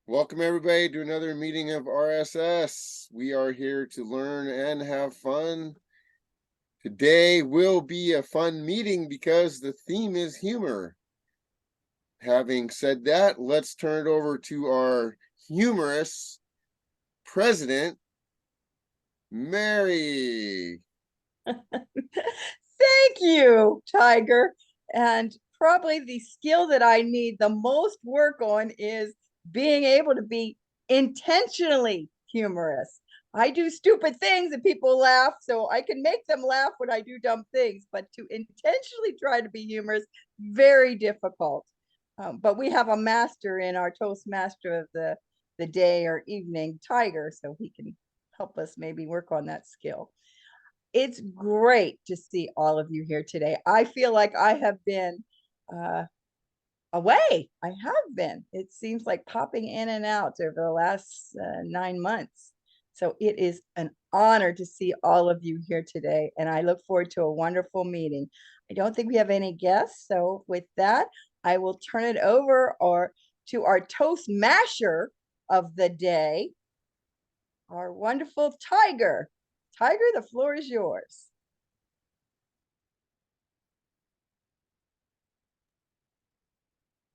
Welcome everybody to another meeting of RSS. We are here to learn and have fun. Today will be a fun meeting because the theme is humor. Having said that, let's turn it over to our humorous president, Mary. Thank you, Tiger. And probably the skill that I need the most work on is being able to be intentionally humorous. I do stupid things and people laugh, so I can make them laugh when I do dumb things, but to intentionally try to be humorous, very difficult. But we have a master in our Toastmaster of the day or evening, Tiger, so he can help us maybe work on that skill. It's great to see all of you here today. I feel like I have been uh, away. I have been. It seems like popping in and out over the last 9 months. So it is an honor to see all of you here today, and I look forward to a wonderful meeting. I don't think we have any guests, so with that, I will turn it over to our toast masher of the day, our wonderful Tiger. Tiger, the floor is yours.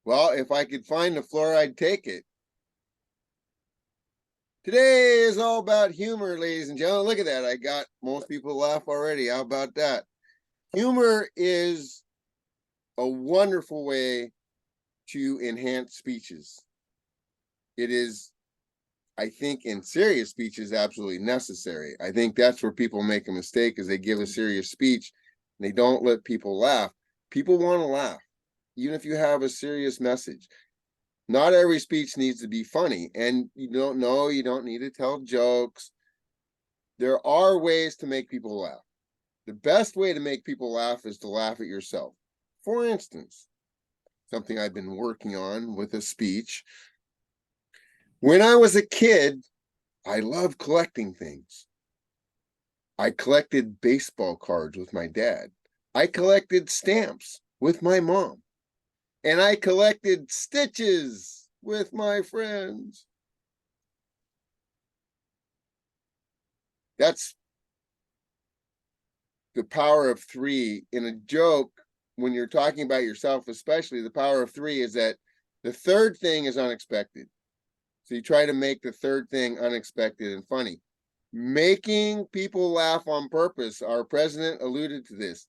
Well, if I could find the floor, I'd take it. Today is all about humor, ladies and gentlemen. Look at that. I got most people laugh already. How about that? Humor is a wonderful way to enhance speeches. It is, I think, in serious speeches, absolutely necessary. I think that's where people make a mistake, is they give a serious speech and they don't let people laugh. People want to laugh, even if you have a serious message. Not every speech needs to be funny, and you don't need to tell jokes. There are ways to make people laugh. The best way to make people laugh is to laugh at yourself. For instance, something I've been working on with a speech. When I was a kid, I loved collecting things. I collected baseball cards with my dad. I collected stamps with my mom. And I collected stitches with my friends. That's the power of three in a joke. When you're talking about yourself, especially, the power of three is that the third thing is unexpected. So you try to make the third thing unexpected and funny. Making people laugh on purpose. Our president alluded to this.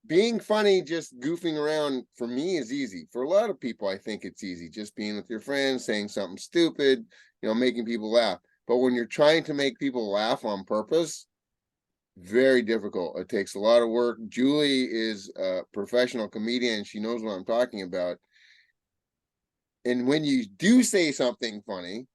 Being funny, just goofing around, for me, is easy. For a lot of people, I think it's easy. Just being with your friends, saying something stupid, making people laugh. But when you're trying to make people laugh on purpose, very difficult. It takes a lot of work. Julie is a professional comedian. She knows what I'm talking about. And when you do say something funny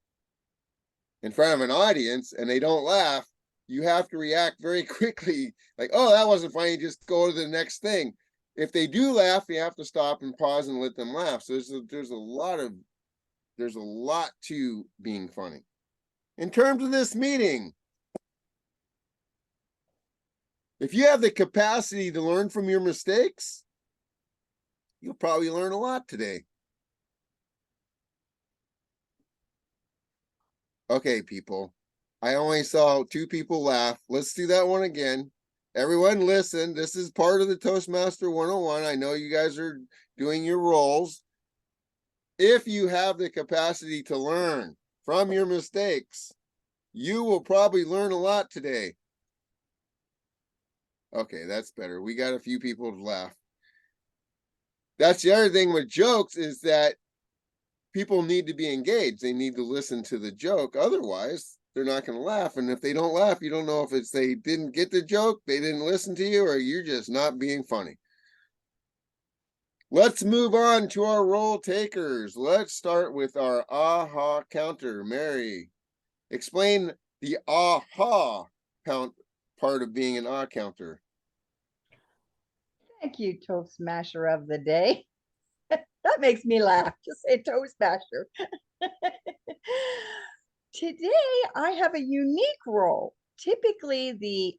in front of an audience and they don't laugh, you have to react very quickly. Like, oh, that wasn't funny. Just go to the next thing. If they do laugh, you have to stop and pause and let them laugh. So there's a lot to being funny. In terms of this meeting, if you have the capacity to learn from your mistakes, you'll probably learn a lot today. Okay, people. I only saw 2 people laugh. Let's do that one again. Everyone listen. This is part of the Toastmaster 101. I know you guys are doing your roles. If you have the capacity to learn from your mistakes, you will probably learn a lot today. Okay, that's better. We got a few people to laugh. That's the other thing with jokes, is that people need to be engaged. They need to listen to the joke. Otherwise, they're not going to laugh. And if they don't laugh, you don't know if it's they didn't get the joke, they didn't listen to you, or you're just not being funny. Let's move on to our role takers. Let's start with our aha counter. Mary, explain the aha count part of being an ah counter. Thank you, Toast Smasher of the day. That makes me laugh to say Toast Smasher. Today, I have a unique role. Typically, the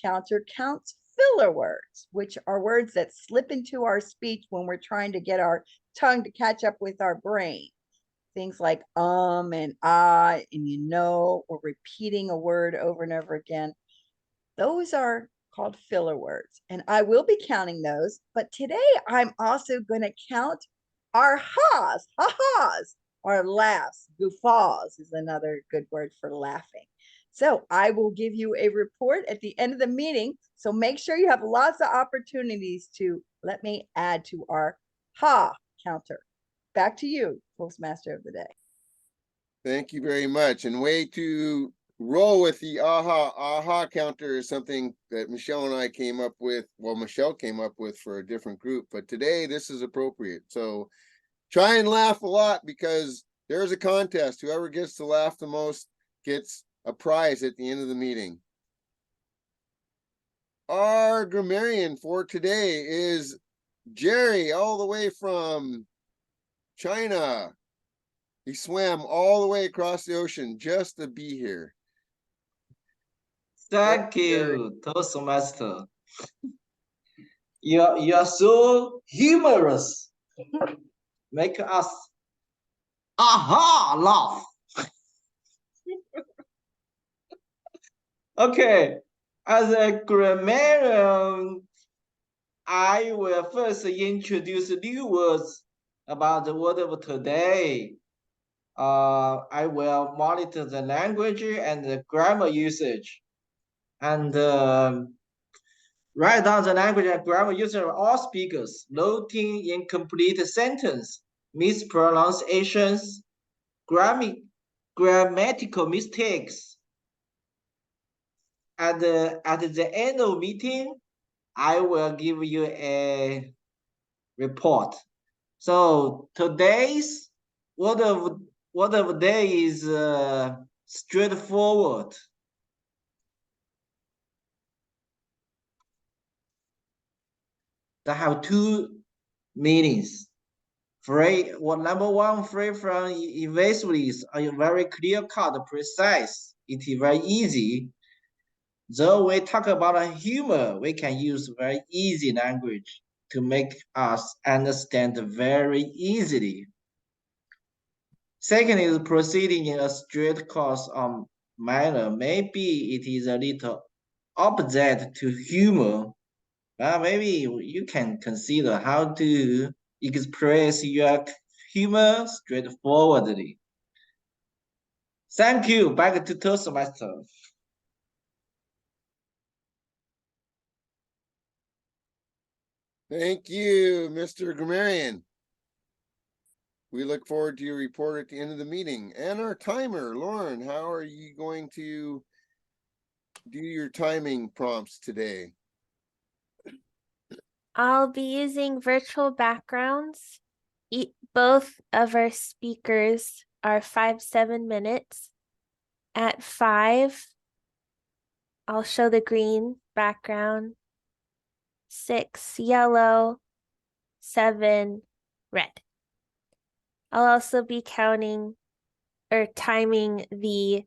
counter counts filler words, which are words that slip into our speech when we're trying to get our tongue to catch up with our brain. things like and ah, and or repeating a word over and over again. Those are called filler words, and I will be counting those. But today I'm also going to count our ha's, ha-has, our laughs. Guffaws is another good word for laughing. So I will give you a report at the end of the meeting. So make sure you have lots of opportunities to let me add to our ha counter. Back to you, Toastmaster of the Day. Thank you very much. And way to roll with the aha counter is something that Michelle and I came up with. Well, Michelle came up with for a different group, but today this is appropriate. So try and laugh a lot, because there's a contest. Whoever gets to laugh the most gets a prize at the end of the meeting. Our grammarian for today is Jerry, all the way from China. He swam all the way across the ocean just to be here. Thank you, Toastmaster. You're so humorous. Make us aha laugh. Okay, as a grammarian, I will first introduce new words about the word of today. I will monitor the language and the grammar usage, and write down the language and grammar usage of all speakers, noting incomplete sentence, mispronunciations, grammatical mistakes. At the end of meeting, I will give you a report. So today's word of the day is straightforward. They have two meanings. Number one, free from evasiveness are very clear cut, precise. It is very easy. Though we talk about humor, we can use very easy language to make us understand very easily. Second is proceeding in a straight course manner. Maybe it is a little opposite to humor. Maybe you can consider how to express your humor straightforwardly. Thank you. Back to Toastmaster. Thank you, Mr. Grammarian. We look forward to your report at the end of the meeting. And our timer, Lauren, how are you going to do your timing prompts today? I'll be using virtual backgrounds. Both of our speakers are 7 minutes. At 5, I'll show the green background, 6, yellow, 7, red. I'll also be counting or timing the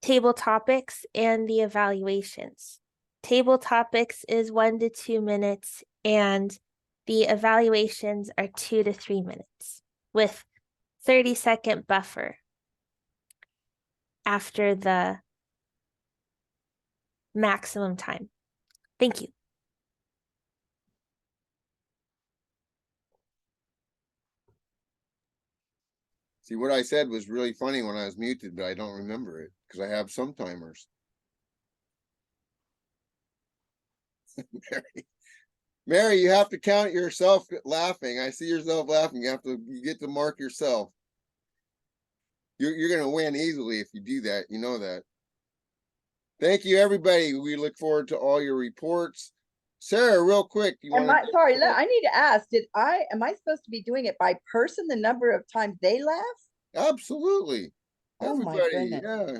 table topics and the evaluations. Table topics is 1 to 2 minutes, and the evaluations are 2 to 3 minutes with 30-second buffer after the maximum time. Thank you. See, what I said was really funny when I was muted, but I don't remember it because I have some timers. Mary, you have to count yourself laughing. I see yourself laughing. You get to mark yourself. You're going to win easily if you do that. You know that. Thank you, everybody. We look forward to all your reports. Sarah, real quick, Sorry, I need to ask, am I supposed to be doing it by person, the number of times they laugh? Absolutely. Oh my Everybody, goodness. yeah.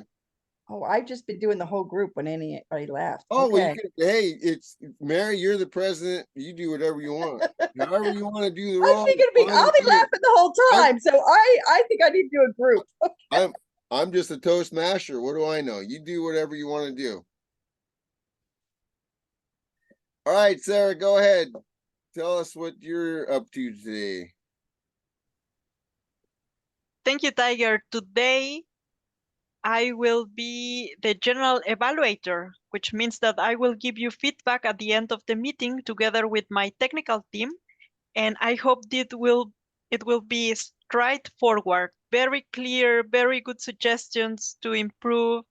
Oh, I've just been doing the whole group when anybody laughed. Oh, okay. well, hey, it's Mary, you're the president. You do whatever you want. However you want to do the role. I'll be laughing the whole time. So I think I need to do a group. Okay. I'm just a Toastmaster. What do I know? You do whatever you want to do. All right, Sarah, go ahead. Tell us what you're up to today. thank you, Tiger. Today, I will be the general evaluator, which means that I will give you feedback at the end of the meeting together with my technical team. And I hope it will be straightforward, very clear, very good suggestions to improve.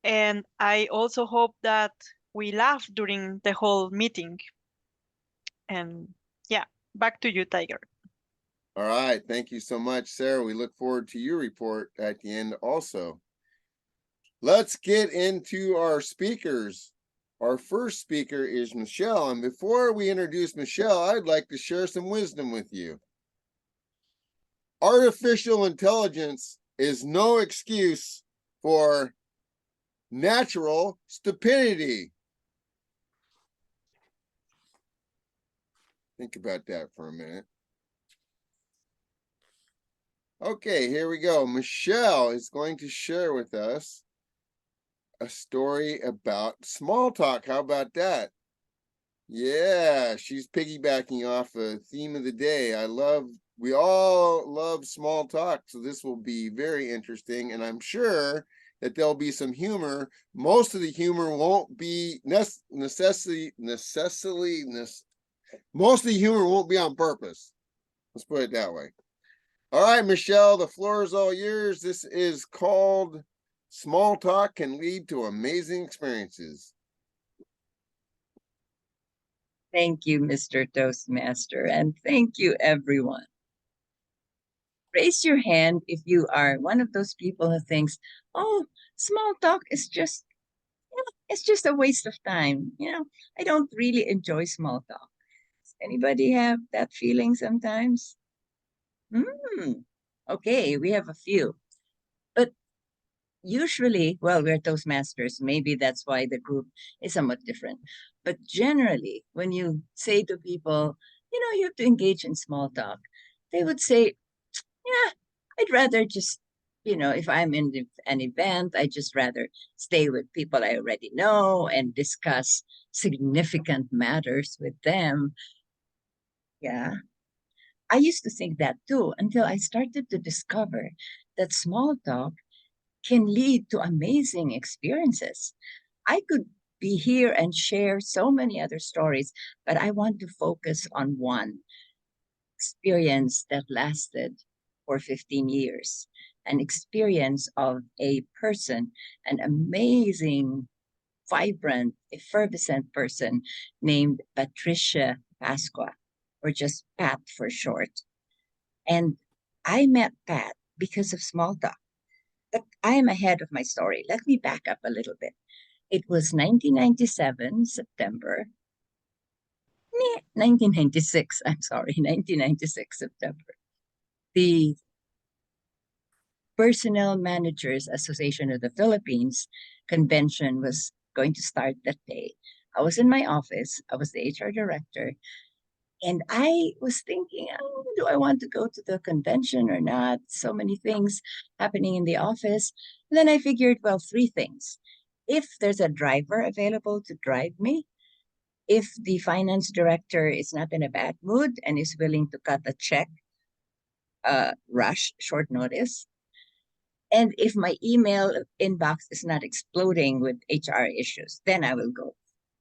And I also hope that we laugh during the whole meeting. And yeah, back to you, Tiger. All right. Thank you so much, Sarah. We look forward to your report at the end also. Let's get into our speakers. Our first speaker is Michelle. And before we introduce Michelle, I'd like to share some wisdom with you. Artificial intelligence is no excuse for natural stupidity. Think about that for a minute. Okay, here we go. Michelle is going to share with us a story about small talk. How about that? Yeah, she's piggybacking off the theme of the day. We all love small talk, so this will be very interesting, and I'm sure that there'll be some humor. Most of the humor won't be most of the humor won't be on purpose. Let's put it that way. All right, Michelle, the floor is all yours. This is called Small Talk Can Lead to Amazing Experiences. Thank you, Mr. Toastmaster, and thank you, everyone. Raise your hand if you are one of those people who thinks, oh, small talk is just, it's just a waste of time. I don't really enjoy small talk. Does anybody have that feeling sometimes? Okay, we have a few. But usually, well, we're Toastmasters. Maybe that's why the group is somewhat different. But generally, when you say to people, you have to engage in small talk, they would say, yeah, I'd rather just, if I'm in an event, I'd just rather stay with people I already know and discuss significant matters with them. Yeah. I used to think that too until I started to discover that small talk can lead to amazing experiences. I could be here and share so many other stories, but I want to focus on one experience that lasted for 15 years, an experience of a person, an amazing, vibrant, effervescent person named Patricia Pasqua, or just Pat for short. And I met Pat because of small talk. But I am ahead of my story. Let me back up a little bit. It was 1997, September. 1996, I'm sorry, 1996, September. The Personnel Managers Association of the Philippines convention was going to start that day. I was in my office. I was the HR director. And I was thinking, oh, do I want to go to the convention or not? So many things happening in the office. And then I figured, well, three things. If there's a driver available to drive me, if the finance director is not in a bad mood and is willing to cut a check, short notice, and if my email inbox is not exploding with HR issues, then I will go.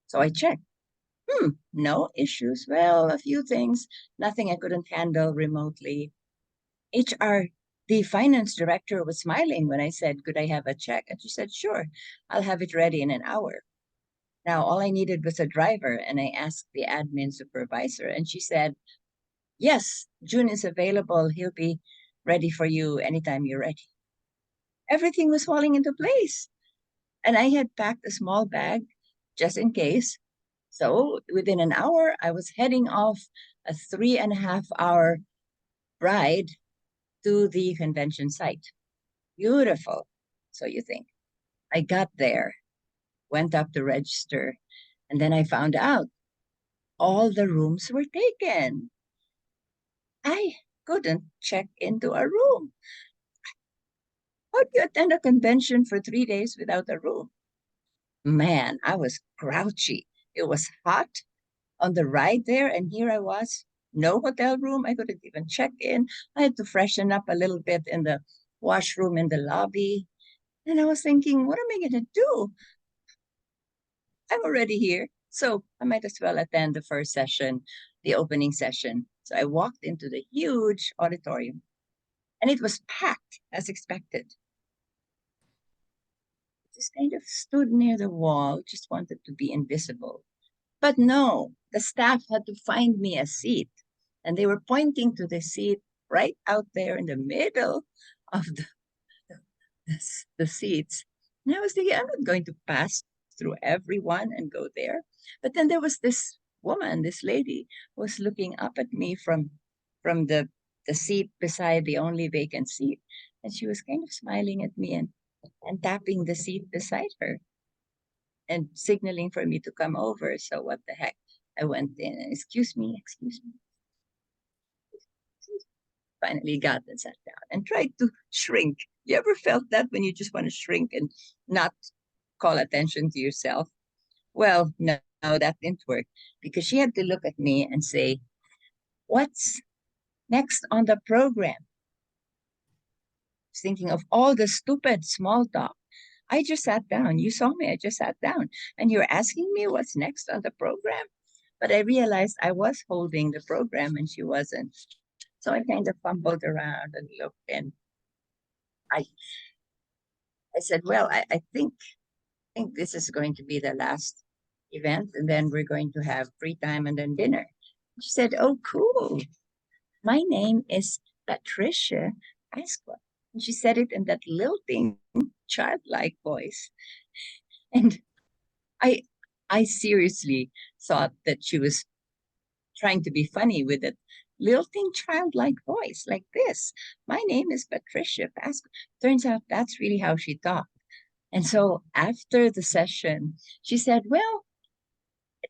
So I checked. No issues. Well, a few things, nothing I couldn't handle remotely. The finance director was smiling when I said, could I have a check? And she said, sure, I'll have it ready in an hour. Now, all I needed was a driver, and I asked the admin supervisor, and she said, yes, June is available. He'll be ready for you anytime you're ready. Everything was falling into place. And I had packed a small bag just in case. So within an hour, I was heading off a 3.5-hour ride to the convention site. Beautiful. So you think. I got there, went up to register, and then I found out all the rooms were taken. I couldn't check into a room. How do you attend a convention for 3 days without a room? Man, I was grouchy. It was hot on the ride there, and here I was no hotel room. I couldn't even check in. I had to freshen up a little bit in the washroom in the lobby. And I was thinking, what am I going to do? I'm already here. So I might as well attend the first session, the opening session. So I walked into the huge auditorium and it was packed as expected. Just kind of stood near the wall, just wanted to be invisible. But no, the staff had to find me a seat. And they were pointing to the seat right out there in the middle of the seats. And I was thinking, I'm not going to pass through everyone and go there. But then there was this woman, this lady, was looking up at me from the seat beside the only vacant seat. And she was kind of smiling at me and tapping the seat beside her and signaling for me to come over. So what the heck? I went in and excuse me. Finally got and sat down and tried to shrink. You ever felt that when you just want to shrink and not call attention to yourself? Well, no, that didn't work because she had to look at me and say, what's next on the program? I was thinking of all the stupid small talk. I just sat down. You saw me. I just sat down. And you're asking me what's next on the program? But I realized I was holding the program and she wasn't. So I kind of fumbled around and looked, and I said, well, I think this is going to be the last event, and then we're going to have free time and then dinner. She said, oh, cool. My name is Patricia Pasqua. And she said it in that lilting, childlike voice. And I seriously thought that she was trying to be funny with it. Lilting childlike voice like this. My name is Patricia Pasqua. Turns out that's really how she talked. And so after the session, she said, well,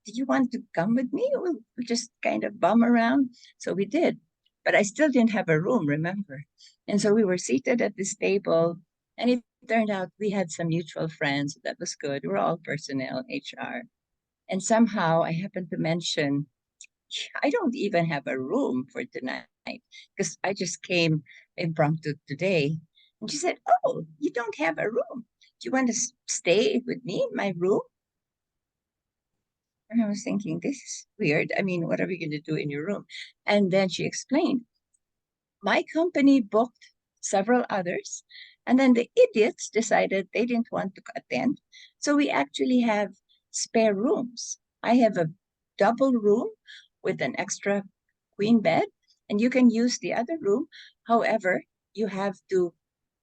do you want to come with me? We'll just kind of bum around. So we did. But I still didn't have a room, remember? And so we were seated at this table, and it turned out we had some mutual friends. That was good. We're all personnel, HR. And somehow I happened to mention, I don't even have a room for tonight because I just came impromptu today. And she said, oh, you don't have a room. Do you want to stay with me in my room? And I was thinking, this is weird. I mean, what are we going to do in your room? And then she explained, my company booked several others. And then the idiots decided they didn't want to attend. So we actually have spare rooms. I have a double room with an extra queen bed, and you can use the other room. However, you have to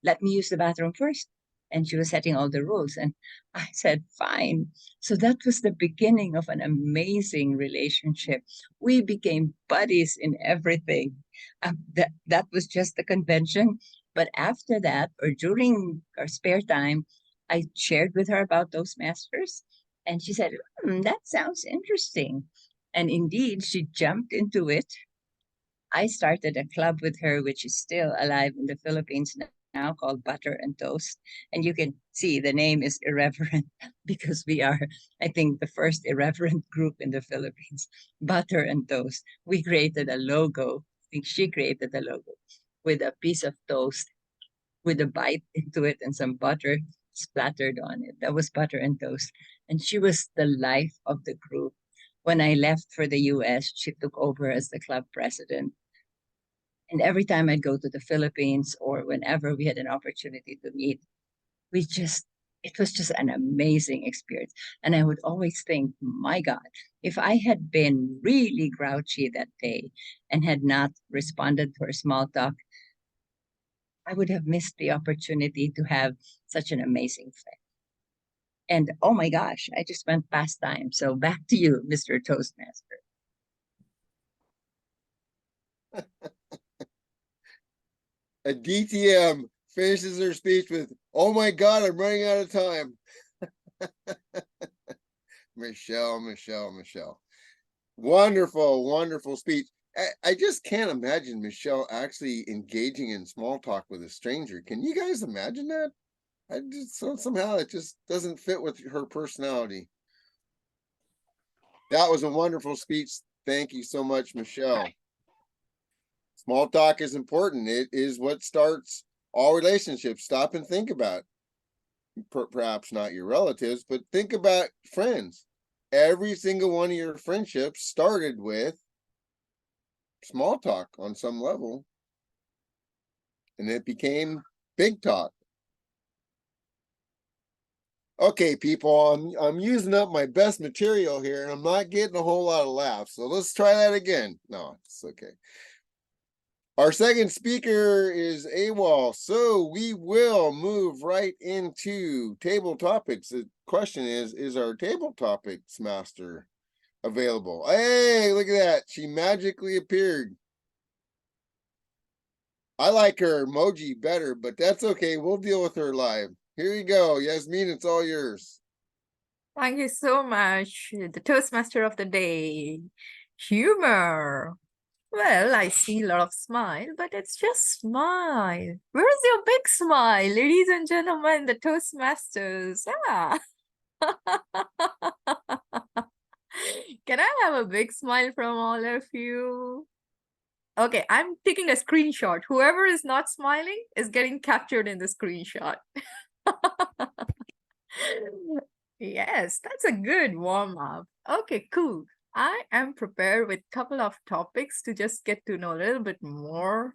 let me use the bathroom first. And she was setting all the rules. And I said, fine. So that was the beginning of an amazing relationship. We became buddies in everything. That was just the convention. But after that, or during our spare time, I shared with her about Toastmasters. And she said, that sounds interesting. And indeed, she jumped into it. I started a club with her, which is still alive in the Philippines now, called Butter and Toast. And you can see the name is irreverent because we are, I think, the first irreverent group in the Philippines. Butter and Toast. We created a logo. I think she created the logo with a piece of toast with a bite into it and some butter splattered on it. That was Butter and Toast. And she was the life of the group. When I left for the US, she took over as the club president. And every time I'd go to the Philippines or whenever we had an opportunity to meet, it was just an amazing experience. And I would always think, my God, if I had been really grouchy that day and had not responded to her small talk, I would have missed the opportunity to have such an amazing friend. And oh my gosh, I just went past time. So back to you, Mr. Toastmaster. A DTM finishes her speech with, oh my God, I'm running out of time. Michelle. Wonderful speech. I just can't imagine Michelle actually engaging in small talk with a stranger. Can you guys imagine that? I just somehow it just doesn't fit with her personality. That was a wonderful speech. Thank you so much, Michelle. Small talk is important. It is what starts all relationships. Stop and think about perhaps not your relatives, but think about friends. Every single one of your friendships started with small talk on some level, and it became big talk. Okay, people, I'm using up my best material here, and I'm not getting a whole lot of laughs. So let's try that again. No, it's okay. Our second speaker is AWOL, so we will move right into table topics. The question is our table topics master available? Hey, look at that. She magically appeared. I like her emoji better, but that's okay. We'll deal with her live. Here you go. Yasmin, it's all yours. Thank you so much. The Toastmaster of the day. Humor. Well, I see a lot of smile, but it's just smile. Where's your big smile, ladies and gentlemen, the Toastmasters? Ah. Can I have a big smile from all of you? Okay, I'm taking a screenshot. Whoever is not smiling is getting captured in the screenshot. Yes, that's a good warm-up. Okay, cool. I am prepared with a couple of topics to just get to know a little bit more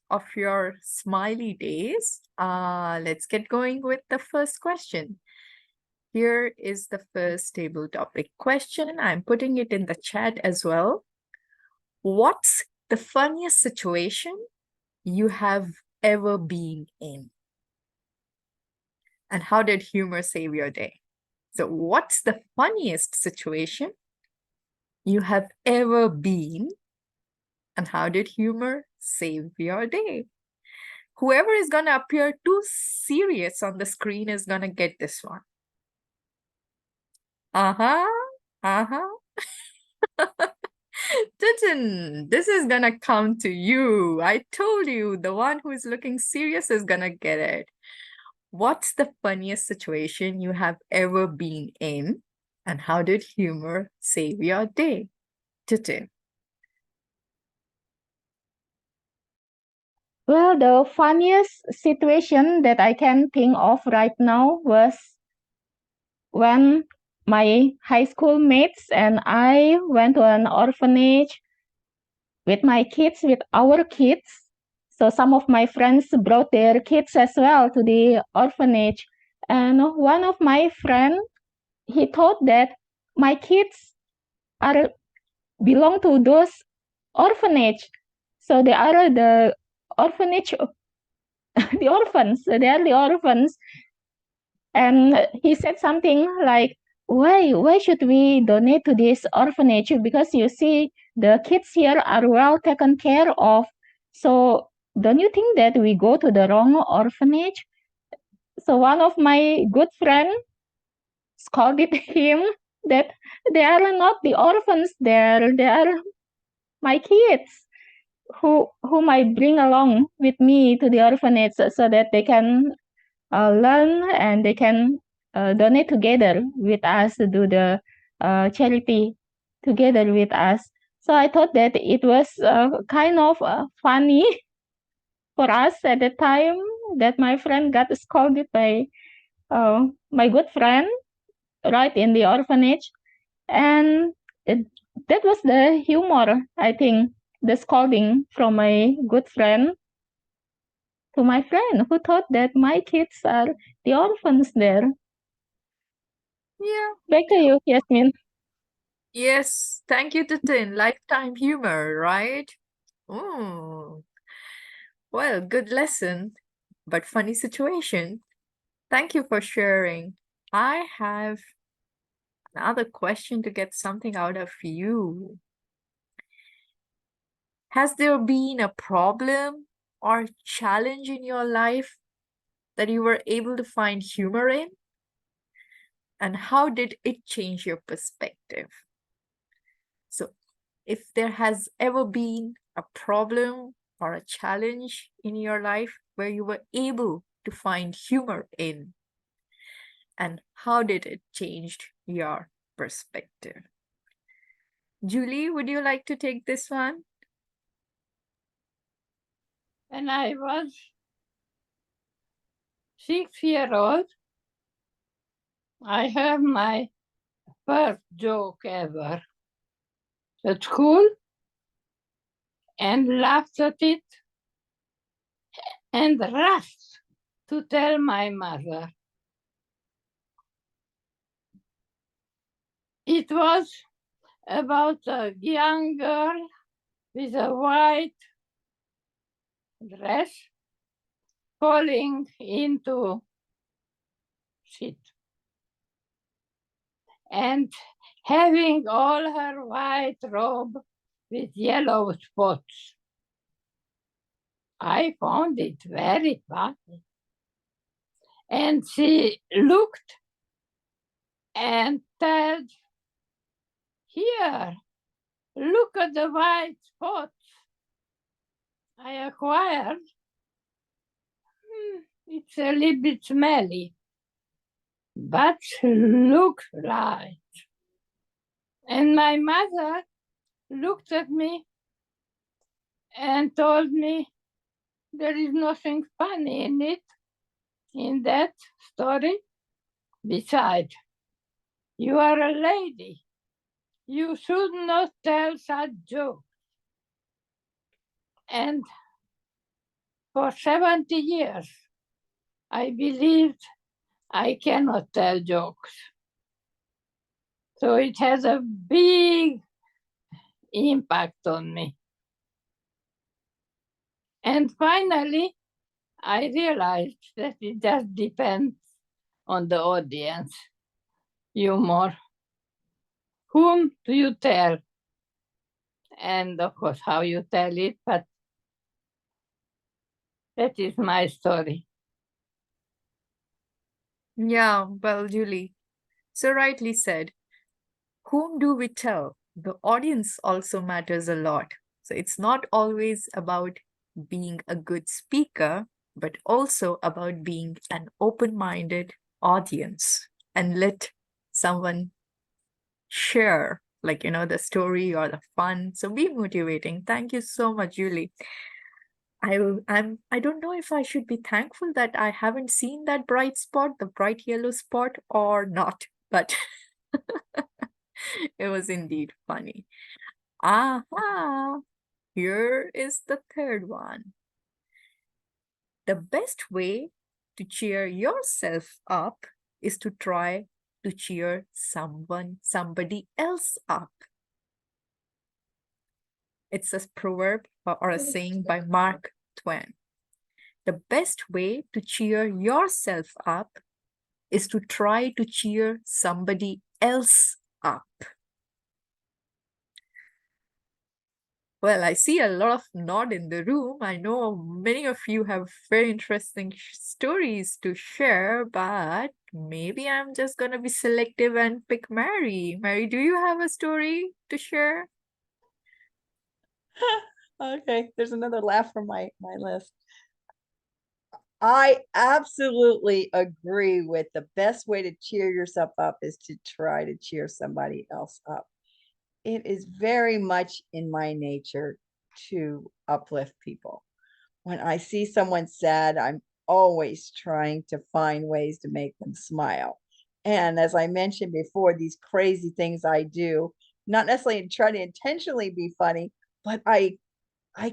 of your smiley days. Let's get going with the first question. Here is the first table topic question. I'm putting it in the chat as well. What's the funniest situation you have ever been in? And how did humor save your day? So what's the funniest situation you have ever been, and how did humor save your day? Whoever is going to appear too serious on the screen is going to get this one. Titin, this is going to come to you. I told you the one who is looking serious is going to get it. What's the funniest situation you have ever been in, and how did humor save your day? Titin. Well, the funniest situation that I can think of right now was when my high school mates and I went to an orphanage with my kids, with our kids. So some of my friends brought their kids as well to the orphanage. And one of my friends, he thought that my kids belong to those orphanage. So they are the orphanage, the orphans. They are the orphans. And he said something like, why should we donate to this orphanage? Because you see, the kids here are well taken care of. So don't you think that we go to the wrong orphanage? So one of my good friends scolded him that they are not the orphans there. They are my kids whom I bring along with me to the orphanage so that they can learn and they can donate together with us to do the charity together with us. So I thought that it was kind of funny for us at the time that my friend got scolded by my good friend right in the orphanage. And that was the humor, I think, the scolding from my good friend to my friend who thought that my kids are the orphans there. Yeah. Back to you, Yasmin. Yes, thank you, Titin. Lifetime humor, right? Mm. Well, good lesson, but funny situation. Thank you for sharing. I have another question to get something out of you. Has there been a problem or challenge in your life that you were able to find humor in? And how did it change your perspective? So, if there has ever been a problem or a challenge in your life where you were able to find humor in, and how did it change your perspective? Julie, would you like to take this one? When I was 6 years old, I heard my first joke ever at school and laughed at it and rushed to tell my mother. It was about a young girl with a white dress falling into shit and having all her white robe with yellow spots. I found it very funny. And she looked and said, "Here, look at the white spots I acquired. It's a little bit smelly, but look right." And my mother looked at me and told me there is nothing funny in that story. Besides, you are a lady. You should not tell such jokes. And for 70 years, I believed I cannot tell jokes. So it has a big impact on me. And finally, I realized that it just depends on the audience. Humor. Whom do you tell? And of course, how you tell it, but that is my story. Yeah, well, Julie, so rightly said. Whom do we tell? The audience also matters a lot. So it's not always about being a good speaker, but also about being an open-minded audience and let someone share, like, the story or the fun. So be motivating. Thank you so much, Julie. I don't know if I should be thankful that I haven't seen that bright spot, the bright yellow spot, or not, but it was indeed funny. Aha! Here is the third one. The best way to cheer yourself up is to try to cheer somebody else up. It's a proverb or a saying by Mark Twain. The best way to cheer yourself up is to try to cheer somebody else up. Well, I see a lot of nod in the room. I know many of you have very interesting stories to share, but maybe I'm just going to be selective and pick Mary. Mary, do you have a story to share? Okay, there's another laugh from my list. I absolutely agree with the best way to cheer yourself up is to try to cheer somebody else up. It is very much in my nature to uplift people. When I see someone sad, I'm always trying to find ways to make them smile. And as I mentioned before, these crazy things I do, not necessarily try to intentionally be funny, but I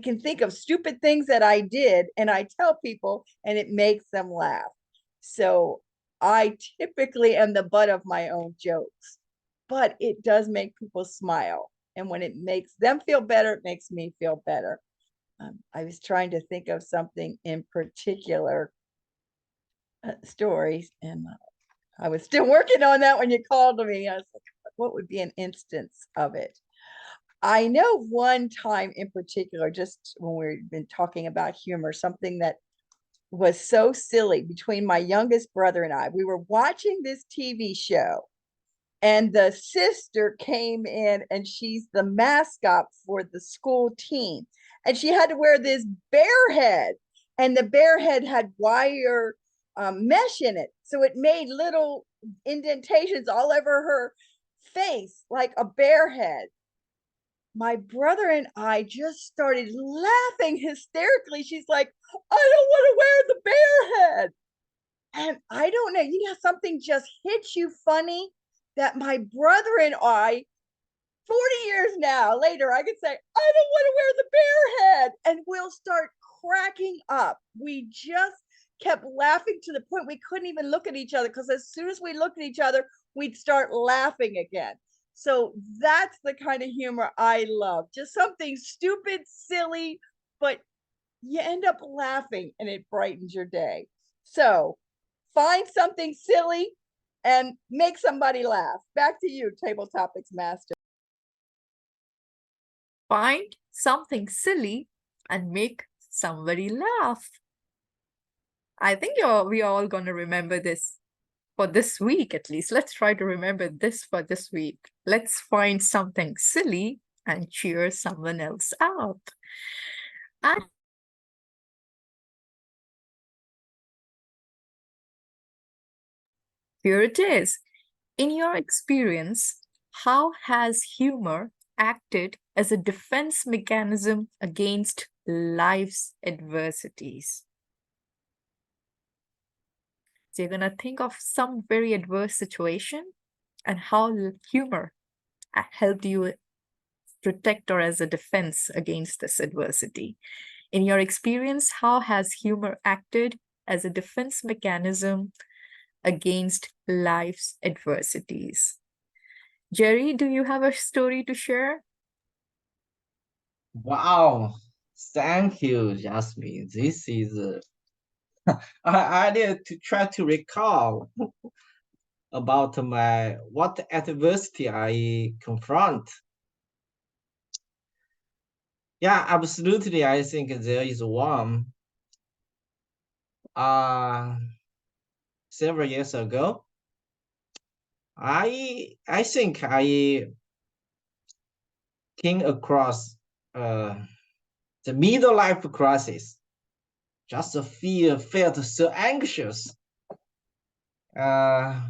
can think of stupid things that I did and I tell people and it makes them laugh. So I typically am the butt of my own jokes, but it does make people smile. And when it makes them feel better, it makes me feel better. I was trying to think of something in particular stories, and I was still working on that when you called me. I was like, what would be an instance of it? I know one time in particular, just when we've been talking about humor, something that was so silly between my youngest brother and I. We were watching this TV show, and the sister came in, and she's the mascot for the school team. And she had to wear this bear head, and the bear head had wire mesh in it. So it made little indentations all over her face, like a bear head. my brother and I just started laughing hysterically. She's like, I don't want to wear the bear head. And I don't know, something just hits you funny that my brother and I, 40 years now later, I could say, I don't want to wear the bear head. And we'll start cracking up. We just kept laughing to the point we couldn't even look at each other, because as soon as we looked at each other, we'd start laughing again. So that's the kind of humor I love. Just something stupid, silly, but you end up laughing and it brightens your day. So find something silly and make somebody laugh. Back to you, Table Topics Master. Find something silly and make somebody laugh. I think we are all going to remember this for this week, at least. Let's try to remember this for this week. Let's find something silly and cheer someone else up. And here it is. In your experience, how has humor acted as a defense mechanism against life's adversities? So you're going to think of some very adverse situation and how humor helped you protect or as a defense against this adversity. In your experience, how has humor acted as a defense mechanism against life's adversities? Jerry, do you have a story to share? Wow, thank you, Jasmine. This is I need to try to recall about what adversity I confront. Yeah, absolutely. I think there is one. Several years ago, I think I came across the middle life crisis. Just felt so anxious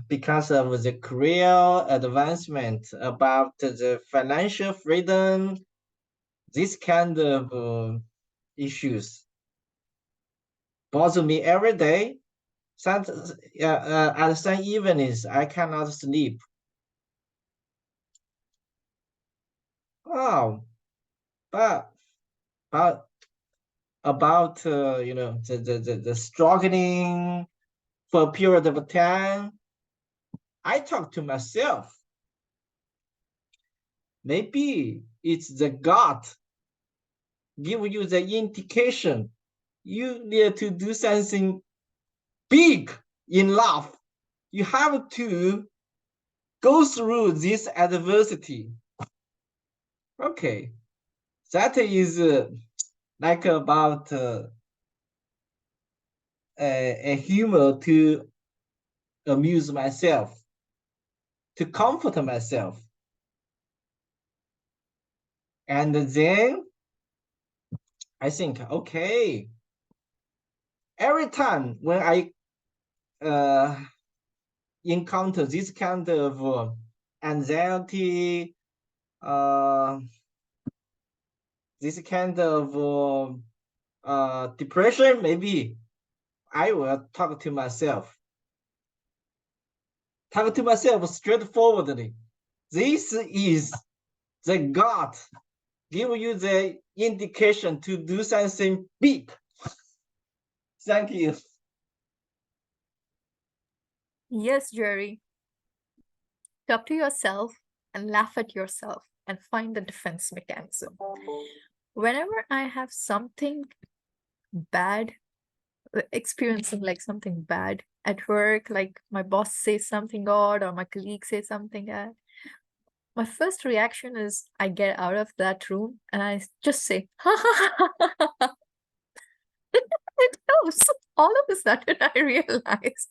because of the career advancement, about the financial freedom, this kind of issues bother me every day. At some evenings, I cannot sleep. Oh, but about the struggling for a period of time, I talk to myself. Maybe it's the God give you the indication you need to do something big in life. You have to go through this adversity. Okay, that is like about a humor to amuse myself, to comfort myself. And then I think, okay, every time when I encounter this kind of anxiety, this kind of depression, maybe I will talk to myself straightforwardly. This is the God give you the indication to do something big. Thank you. Yes, Jerry. Talk to yourself and laugh at yourself and find the defense mechanism. Whenever I have something bad, experiencing like something bad at work, like my boss says something odd or my colleague says something odd, my first reaction is I get out of that room and I just say, ha ha ha ha. It helps. All of a sudden, I realized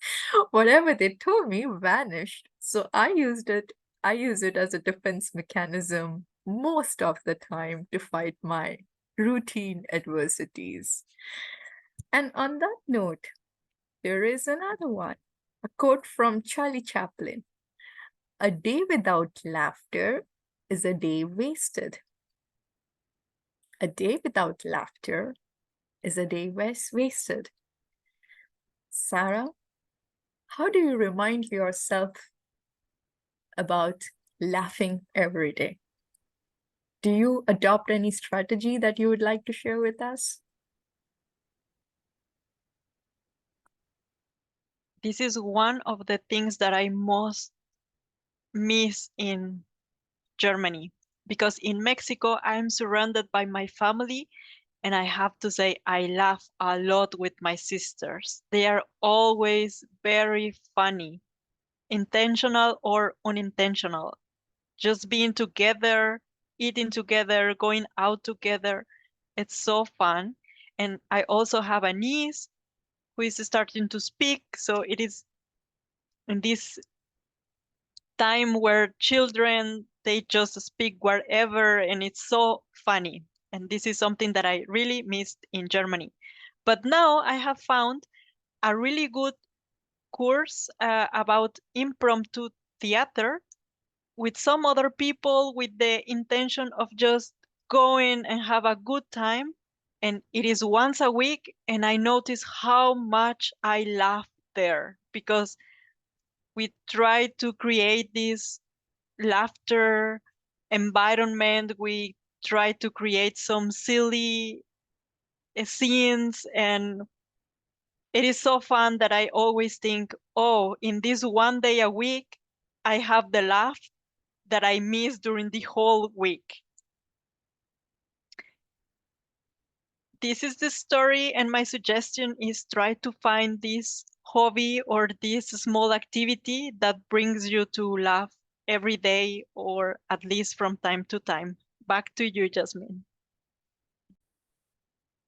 whatever they told me vanished. So I use it as a defense mechanism most of the time to fight my routine adversities. And on that note, there is another one, a quote from Charlie Chaplin. A day without laughter is a day wasted. a day without laughter is a day wasted. Sarah, how do you remind yourself about laughing every day? Do you adopt any strategy that you would like to share with us? This is one of the things that I most miss in Germany, because in Mexico, I'm surrounded by my family, and I have to say, I laugh a lot with my sisters. They are always very funny, intentional or unintentional. Just being together, eating together, going out together. It's so fun. And I also have a niece who is starting to speak. So it is in this time where children, they just speak wherever, and it's so funny. And this is something that I really missed in Germany. But now I have found a really good course about impromptu theater with some other people with the intention of just going and have a good time. And it is once a week, and I notice how much I laugh there, because we try to create this laughter environment. We try to create some silly scenes, and it is so fun that I always think, oh, in this one day a week, I have the laugh that I miss during the whole week. This is the story, and my suggestion is try to find this hobby or this small activity that brings you to laugh every day, or at least from time to time. Back to you, Jasmine.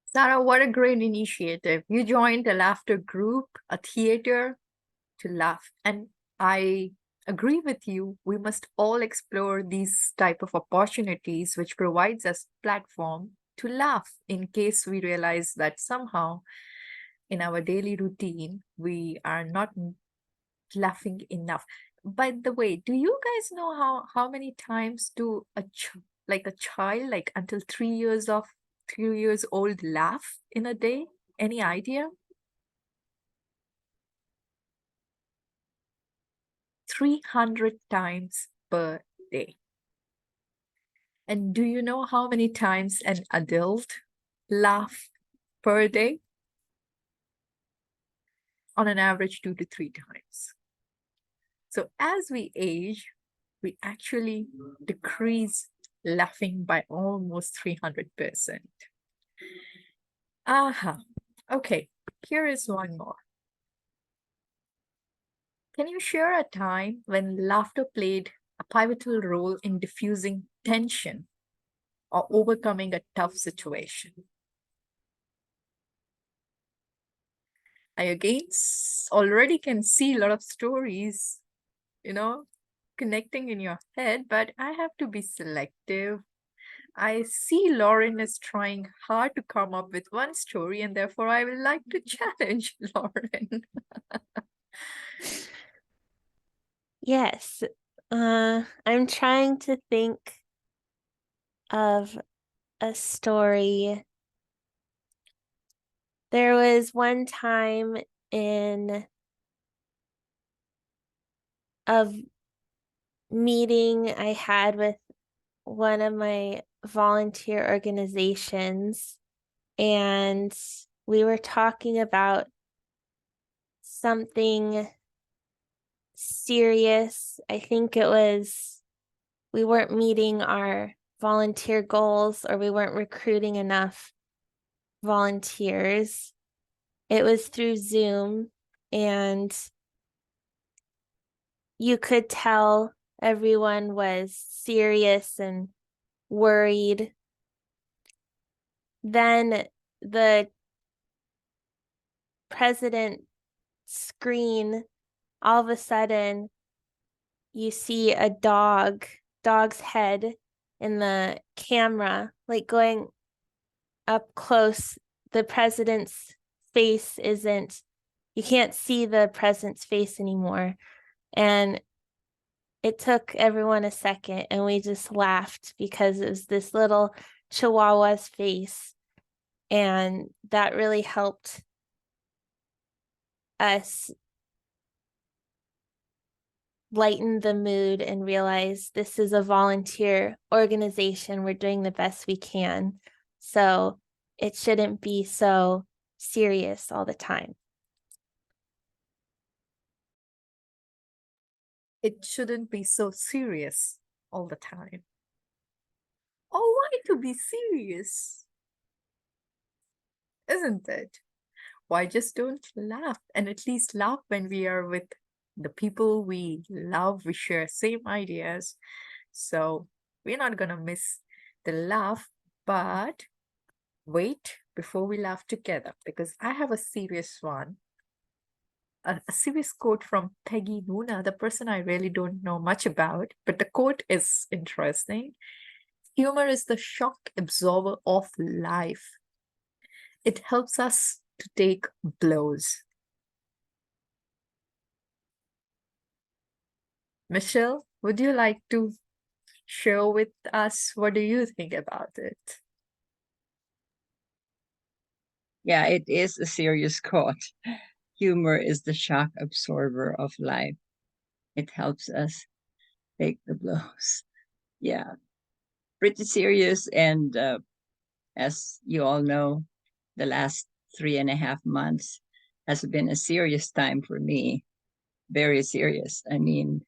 Sarah, what a great initiative. You joined a laughter group, a theater to laugh. And I agree with you. We must all explore these type of opportunities which provides us platform to laugh in case we realize that somehow in our daily routine, we are not laughing enough. By the way, do you guys know how many times do a child, like until 3 years old, laugh in a day? Any idea? 300 times per day. And do you know how many times an adult laugh per day? On an average, 2 to 3 times. So as we age, we actually decrease laughing by almost 300%. Aha. Okay, here is one more. Can you share a time when laughter played a pivotal role in diffusing tension or overcoming a tough situation? I again already can see a lot of stories, connecting in your head, but I have to be selective. I see Lauren is trying hard to come up with one story, and therefore I would like to challenge Lauren. Yes. I'm trying to think of a story. There was one time in a meeting I had with one of my volunteer organizations, and we were talking about something serious. I think it was we weren't meeting our volunteer goals, or we weren't recruiting enough volunteers. It was through Zoom, and you could tell everyone was serious and worried. Then the president screen, all of a sudden you see a dog's head in the camera, like going up close. The president's face you can't see the president's face anymore. And it took everyone a second, and we just laughed because it was this little Chihuahua's face. And that really helped us lighten the mood and realize this is a volunteer organization. We're doing the best we can. So it shouldn't be so serious all the time. It shouldn't be so serious all the time. Oh, why to be serious? Isn't it? Why just don't laugh, and at least laugh when we are with the people we love, we share same ideas. So we're not gonna miss the laugh, but wait before we laugh together, because I have a serious one. A serious quote from Peggy Nuna, the person I really don't know much about, but the quote is interesting. Humor is the shock absorber of life. It helps us to take blows. Michelle, would you like to share with us what do you think about it? Yeah, it is a serious quote. Humor is the shock absorber of life. It helps us take the blows. Yeah, pretty serious. And as you all know, the last 3.5 months has been a serious time for me. Very serious. I mean,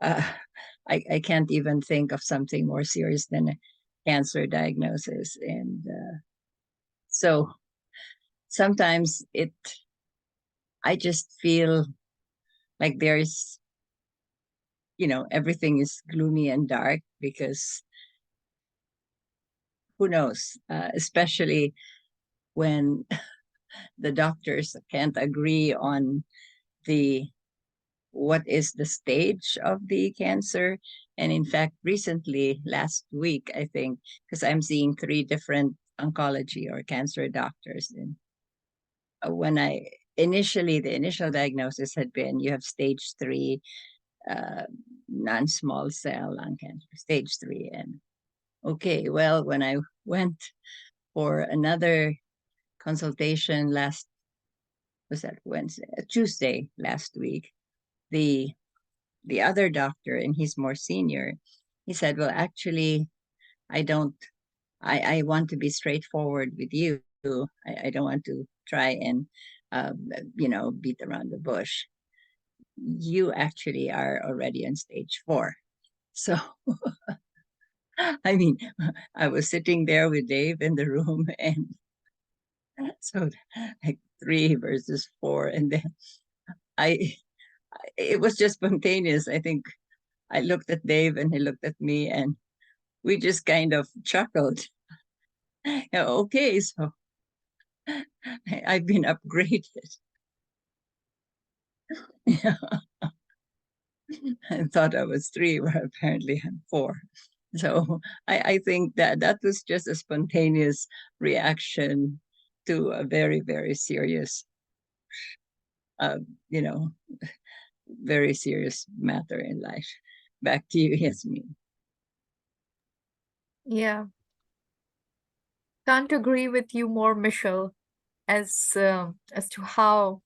I can't even think of something more serious than a cancer diagnosis. And so sometimes I just feel like there's, everything is gloomy and dark because who knows, especially when the doctors can't agree on what is the stage of the cancer. And in fact, recently, last week, I think, because I'm seeing 3 different oncology or cancer doctors. And when the initial diagnosis had been, you have stage 3 non-small cell lung cancer, stage 3. And okay, well, when I went for another consultation Tuesday last week, the other doctor, and he's more senior, he said, well, actually, I want to be straightforward with you. I don't want to try and, beat around the bush. You actually are already on stage 4. So, I mean, I was sitting there with Dave in the room, and so like 3 versus 4. And then it was just spontaneous. I think I looked at Dave and he looked at me, and we just kind of chuckled. Okay, so I've been upgraded. Yeah. I thought I was 3, where apparently I'm 4. So I think that was just a spontaneous reaction to a very, very serious, uh, you know, very serious matter in life. Back to you, Yasmin. Yeah. Can't agree with you more, Michelle, as to how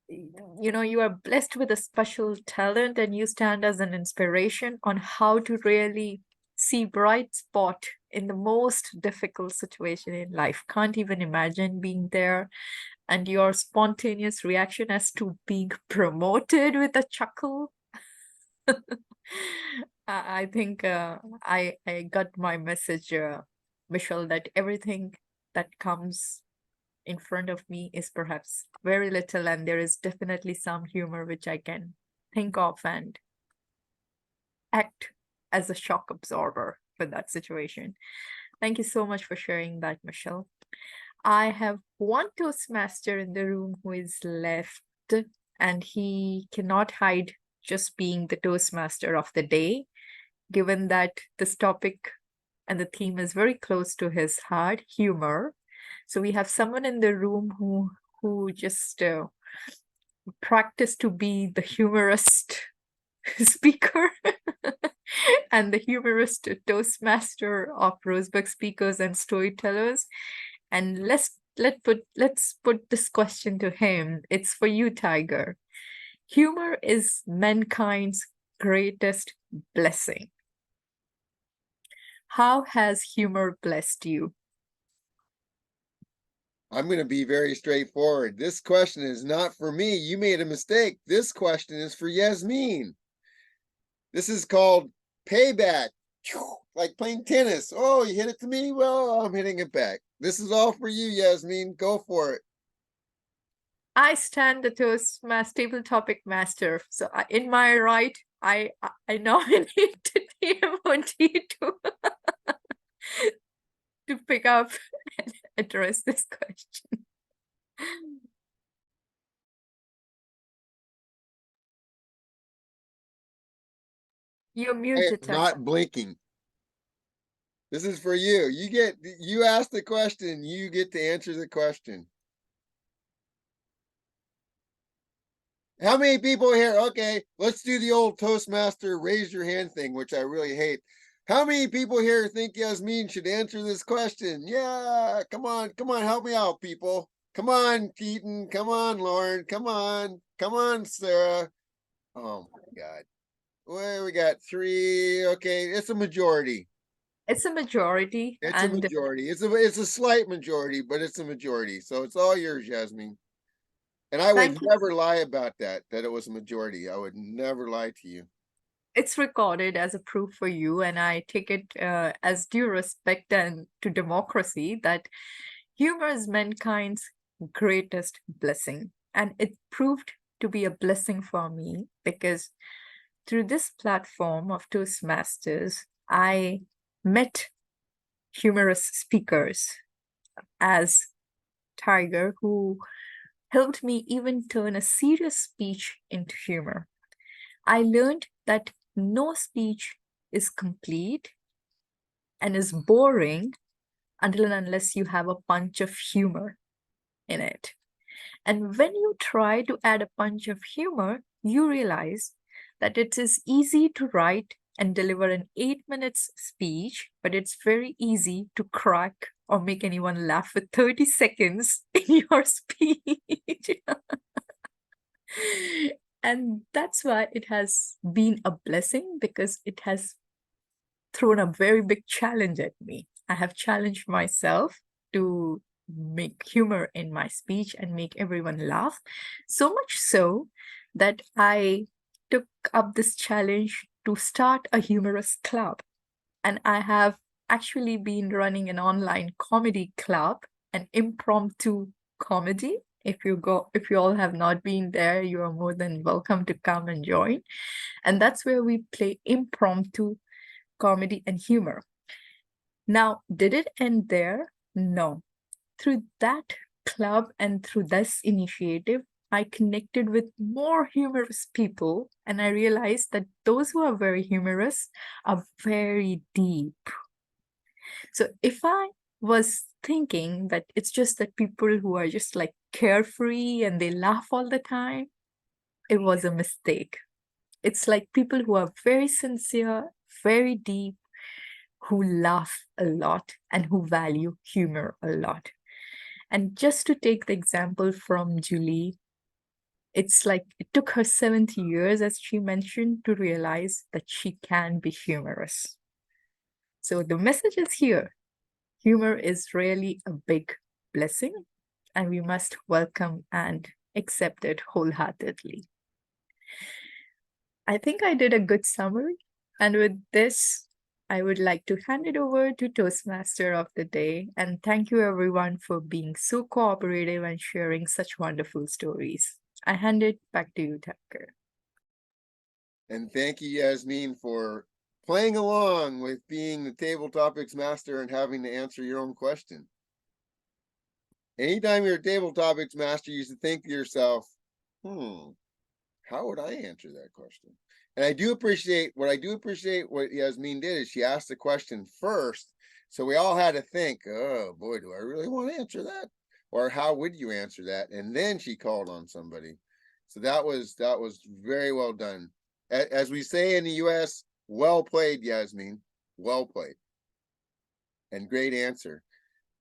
you are blessed with a special talent, and you stand as an inspiration on how to really see bright spot in the most difficult situation in life. Can't even imagine being there, and your spontaneous reaction as to being promoted with a chuckle. I think I got my message, Michelle, that everything that comes in front of me is perhaps very little, and there is definitely some humor which I can think of and act as a shock absorber for that situation. Thank you so much for sharing that, Michelle. I have one Toastmaster in the room who is left, and he cannot hide just being the Toastmaster of the day, given that this topic and the theme is very close to his heart, humor. So we have someone in the room who just practiced to be the humorist speaker. and the humorist Toastmaster of Roseburg Speakers and Storytellers. And let's put this question to him. It's for you, Tiger. Humor is mankind's greatest blessing. How has humor blessed you? I'm going to be very straightforward. This question is not for me. You made a mistake. This question is for Yasmin. This is called payback. Like playing tennis. Oh, you hit it to me? Well, I'm hitting it back. This is all for you, Yasmin. Go for it. I stand the Toastmaster table topic master. So in my right, I nominated TMOD to pick up and address this question. You're muted. Not blinking. This is for you. You ask the question, you get to answer the question. How many people here? Okay, let's do the old Toastmaster raise your hand thing, which I really hate. How many people here think Yasmin should answer this question? Yeah, come on, help me out, people. Come on, Keaton. Come on, Lauren. Come on, Sarah. Oh my God. Well, we got 3. Okay, it's a majority. It's a majority. It's a majority. It's a slight majority, but it's a majority. So it's all yours, Yasmin. And I would never lie about that it was a majority. I would never lie to you. It's recorded as a proof for you, and I take it as due respect and to democracy that humor is mankind's greatest blessing. And it proved to be a blessing for me because through this platform of Toastmasters, I met humorous speakers as Tiger, who helped me even turn a serious speech into humor. I learned that no speech is complete and is boring until and unless you have a punch of humor in it. And when you try to add a punch of humor, you realize that it is easy to write and deliver an 8 minutes speech, but it's very easy to crack or make anyone laugh for 30 seconds in your speech. And that's why it has been a blessing, because it has thrown a very big challenge at me. I have challenged myself to make humor in my speech and make everyone laugh. So much so that I took up this challenge to start a humorous club. And I have actually been running an online comedy club, an impromptu comedy. If you all have not been there, you are more than welcome to come and join. And that's where we play impromptu comedy and humor. Now, did it end there? No. Through that club and through this initiative, I connected with more humorous people, and I realized that those who are very humorous are very deep. So if I was thinking that it's just that people who are just like carefree and they laugh all the time, it was a mistake. It's like people who are very sincere, very deep, who laugh a lot and who value humor a lot. And just to take the example from Julie, it's like it took her 70 years, as she mentioned, to realize that she can be humorous. So the message is here. Humor is really a big blessing, and we must welcome and accept it wholeheartedly. I think I did a good summary. And with this, I would like to hand it over to Toastmaster of the Day. And thank you everyone for being so cooperative and sharing such wonderful stories. I hand it back to you, Tucker. And thank you, Yasmin, for playing along with being the table topics master and having to answer your own question. Anytime you're a table topics master, you used to think to yourself, how would I answer that question? And I do appreciate what Yasmin did is she asked the question first. So we all had to think, oh boy, do I really want to answer that? Or how would you answer that? And then she called on somebody. So that was very well done. As we say in the US, Well played, Yasmin. Well played. And great answer.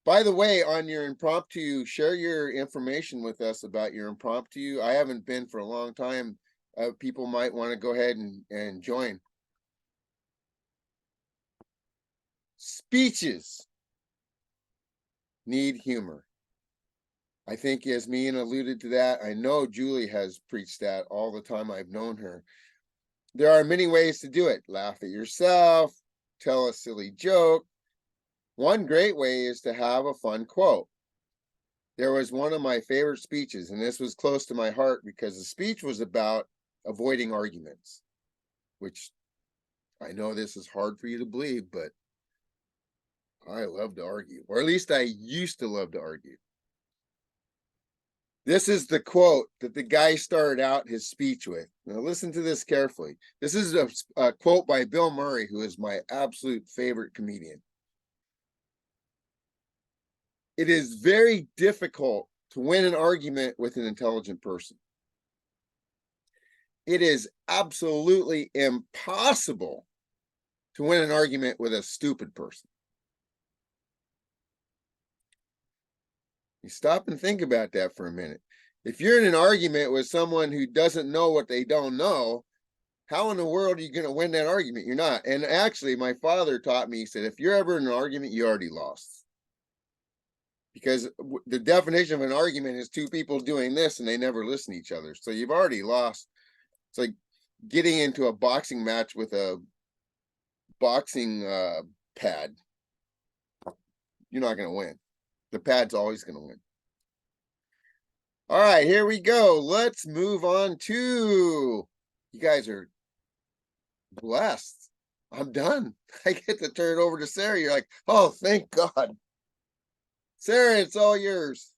By the way, on your impromptu, share your information with us about your impromptu. I haven't been for a long time. People might want to go ahead and join. Speeches need humor. I think Yasmin alluded to that. I know Julie has preached that all the time I've known her. There are many ways to do it. Laugh at yourself, tell a silly joke. One great way is to have a fun quote. There was one of my favorite speeches, and this was close to my heart because the speech was about avoiding arguments, which I know this is hard for you to believe, but I love to argue, or at least I used to love to argue. This is the quote that the guy started out his speech with. Now listen to this carefully. This is a quote by Bill Murray, who is my absolute favorite comedian. It is very difficult to win an argument with an intelligent person. It is absolutely impossible to win an argument with a stupid person. You stop and think about that for a minute. If you're in an argument with someone who doesn't know what they don't know, how in the world are you going to win that argument? You're not. And actually, my father taught me, he said, if you're ever in an argument, you already lost. Because the definition of an argument is two people doing this and they never listen to each other. So you've already lost. It's like getting into a boxing match with a boxing pad. You're not going to win. The pad's always going to win. All right, here we go. Let's move on to, you guys are blessed. I'm done. I get to turn it over to Sarah. You're like, oh, thank God. Sarah, it's all yours.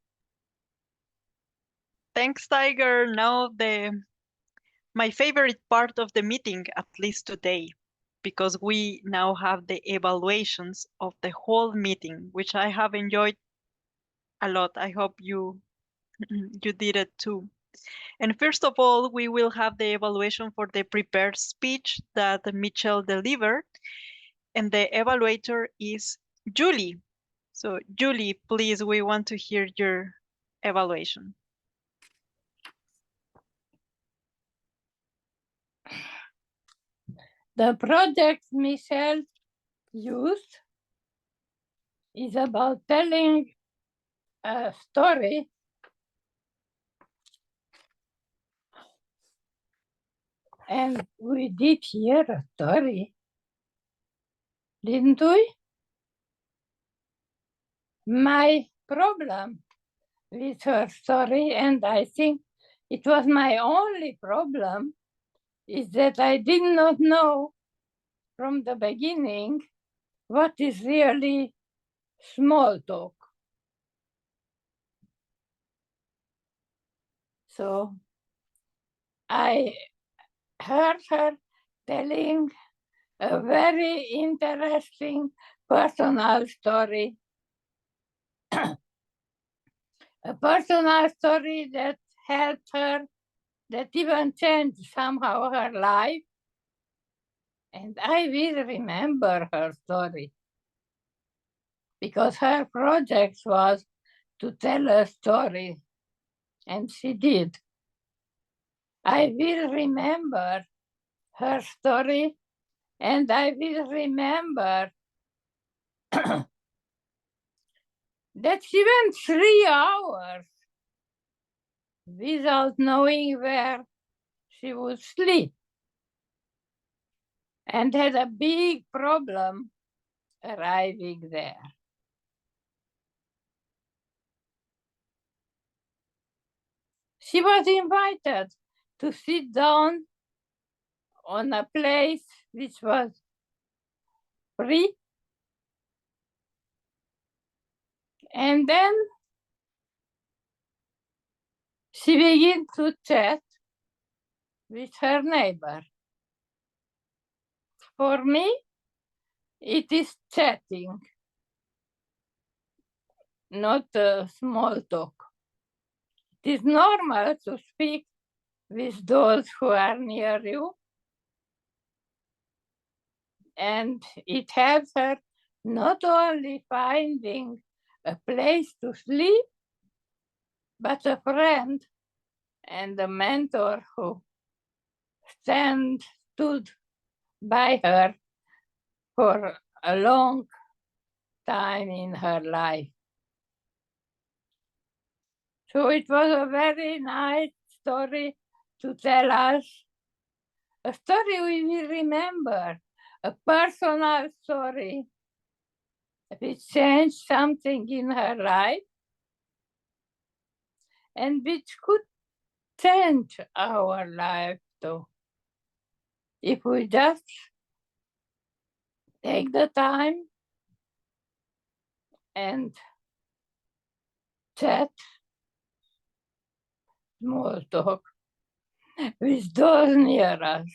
Thanks, Tiger. Now my favorite part of the meeting, at least today, because we now have the evaluations of the whole meeting, which I have enjoyed a lot. I hope you did it too. And first of all, we will have the evaluation for the prepared speech that Mitchell delivered. And the evaluator is Julie. So Julie, please, we want to hear your evaluation. The project Michelle used is about telling a story and we did hear a story, didn't we? My problem with her story, and I think it was my only problem, is that I did not know from the beginning what is really small talk. So I heard her telling a very interesting personal story. A personal story that helped her, that even changed somehow her life. And I will remember her story because her project was to tell a story, and she did. I will remember her story, and I will remember that she went 3 hours without knowing where she would sleep and had a big problem arriving there. She was invited to sit down on a place which was free. And then she began to chat with her neighbor. For me, it is chatting, not small talk. It is normal to speak with those who are near you. And it helps her not only finding a place to sleep, but a friend and a mentor who stood by her for a long time in her life. So it was a very nice story to tell us, a story we will remember, a personal story which changed something in her life and which could change our life too. If we just take the time and chat, small talk with those near us.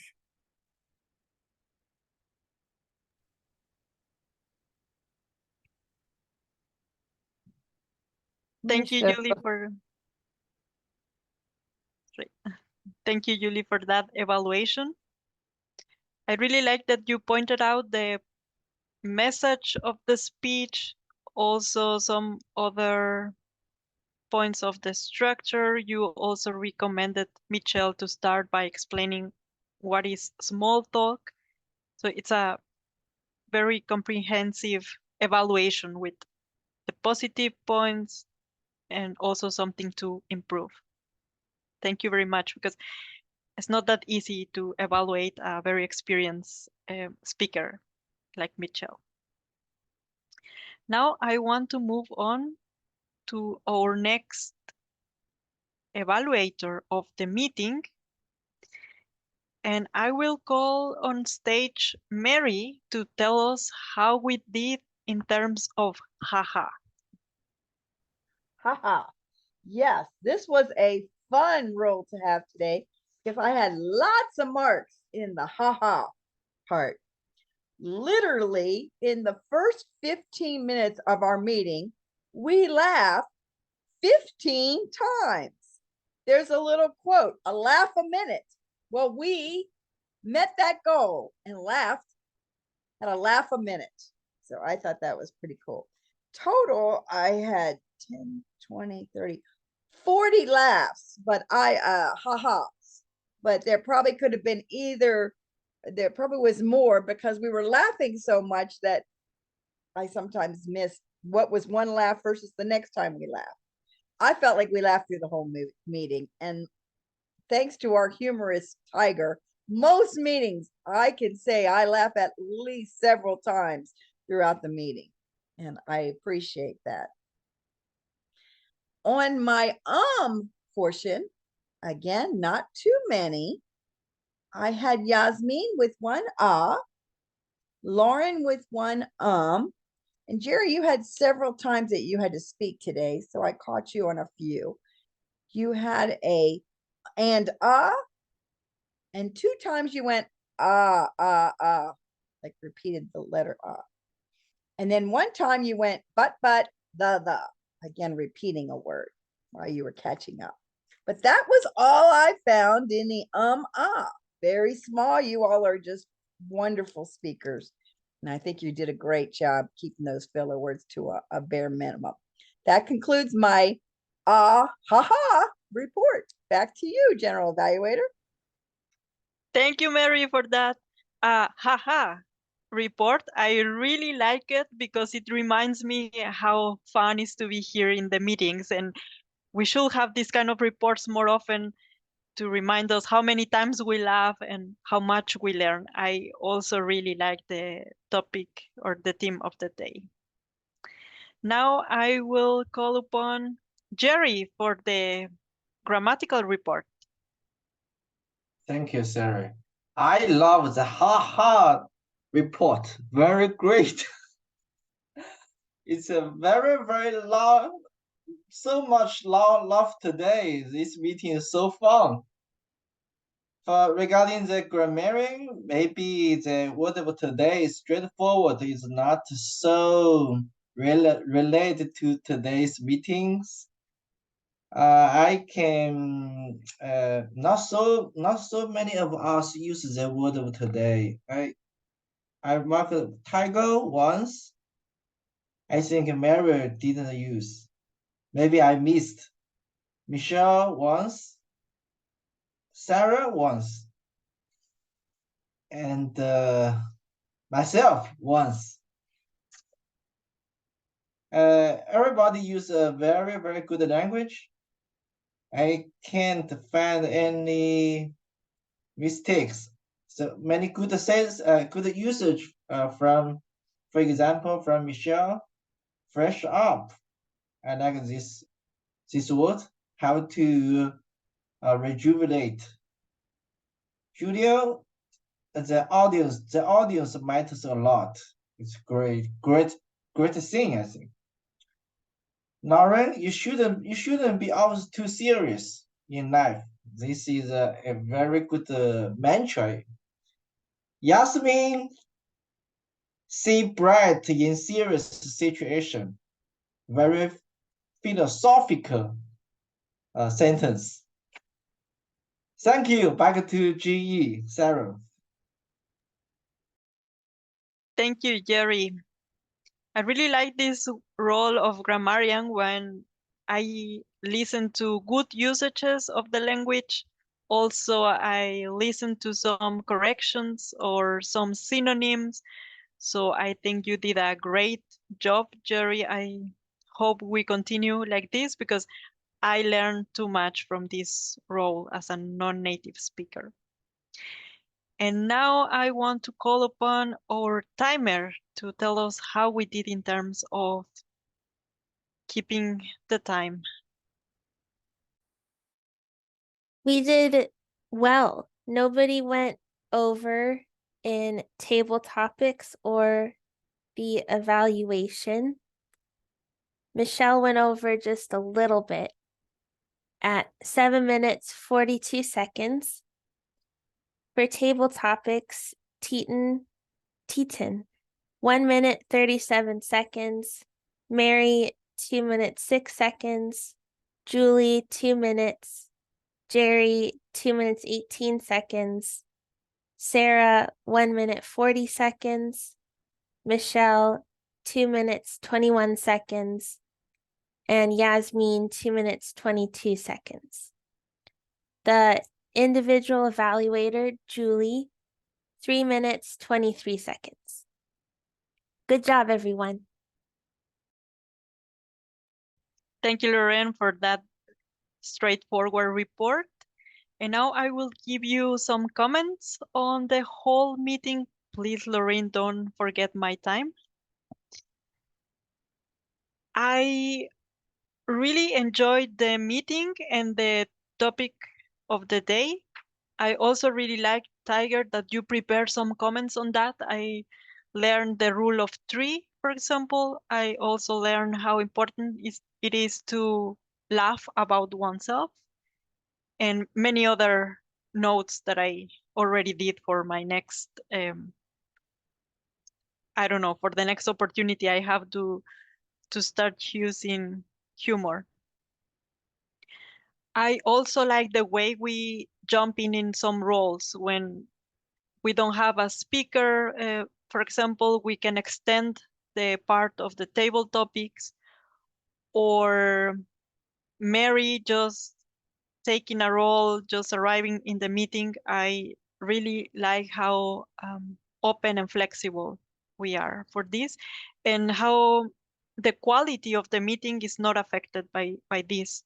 Thank you, Mr. Julie, for thank you, Julie, for that evaluation. I really like that you pointed out the message of the speech, also some other points of the structure. You also recommended Michelle to start by explaining what is small talk. So it's a very comprehensive evaluation with the positive points and also something to improve. Thank you very much, because it's not that easy to evaluate a very experienced speaker like Michelle. Now I want to move on to our next evaluator of the meeting, and I will call on stage Mary to tell us how we did in terms of haha. Haha. Yes, this was a fun role to have today because I had lots of marks in the haha part. Literally, in the first 15 minutes of our meeting, we laughed 15 times. There's a little quote, a laugh a minute. Well, we met that goal and laughed at a laugh a minute. So I thought that was pretty cool. Total, I had 10, 20, 30, 40 laughs, but ha-has. But there probably could have been there probably was more because we were laughing so much that I sometimes missed what was one laugh versus the next time we laughed. I felt like we laughed through the whole meeting. And thanks to our humorous Tiger, most meetings I can say I laugh at least several times throughout the meeting. And I appreciate that. On my portion, again, not too many. I had Yasmin with one Lauren with one and Jerry, you had several times that you had to speak today, so I caught you on a few. You had a and and 2 times you went like repeated the letter and then 1 time you went but the again repeating a word while you were catching up. But that was all I found in the very small. You all are just wonderful speakers, and I think you did a great job keeping those filler words to a bare minimum. That concludes my report. Back to you, General Evaluator. Thank you, Mary, for that haha report. I really like it because it reminds me how fun it is to be here in the meetings, and we should have this kind of reports more often to remind us how many times we laugh and how much we learn. I also really like the topic or the theme of the day. Now I will call upon Jerry for the grammatical report. Thank you, Sarah. I love the ha report. Very great. It's a very, very long, so much love today. This meeting is so fun. Regarding the grammar, maybe the word of today is straightforward, is not so related to today's meetings. I can not so many of us use the word of today. I marked tiger once. I think Mary didn't use. Maybe I missed. Michelle once. Sarah once. And myself once. Everybody use a very, very good language. I can't find any mistakes. So many good says, good usage from, for example, from Michelle. Fresh up. I like this word. How to rejuvenate. Julio, the audience matters a lot. It's great thing, I think. Lauren, you shouldn't be always too serious in life. This is a very good mantra. Yasmin, see bright in serious situation. Very philosophical sentence. Thank you. Back to GE, Sarah. Thank you, Jerry. I really like this role of grammarian when I listen to good usages of the language. Also, I listen to some corrections or some synonyms. So I think you did a great job, Jerry. I hope we continue like this because I learned too much from this role as a non-native speaker. And now I want to call upon our timer to tell us how we did in terms of keeping the time. We did well. Nobody went over in table topics or the evaluation. Michelle went over just a little bit at 7 minutes, 42 seconds. For table topics, Teton, 1 minute, 37 seconds. Mary, 2 minutes, 6 seconds. Julie, 2 minutes. Jerry, 2 minutes, 18 seconds. Sarah, 1 minute, 40 seconds. Michelle, 2 minutes, 21 seconds. And Yasmin, 2 minutes, 22 seconds. The individual evaluator, Julie, 3 minutes, 23 seconds. Good job, everyone. Thank you, Lorraine, for that straightforward report. And now I will give you some comments on the whole meeting. Please, Lorraine, don't forget my time. I really enjoyed the meeting and the topic of the day. I also really liked, Tiger, that you prepared some comments on that. I learned the rule of three, for example. I also learned how important it is to laugh about oneself and many other notes that I already did for my next, I don't know, for the next opportunity I have to start using humor. I also like the way we jump in some roles when we don't have a speaker. For example, we can extend the part of the table topics, or Mary just taking a role, just arriving in the meeting. I really like how open and flexible we are for this, and how the quality of the meeting is not affected by this.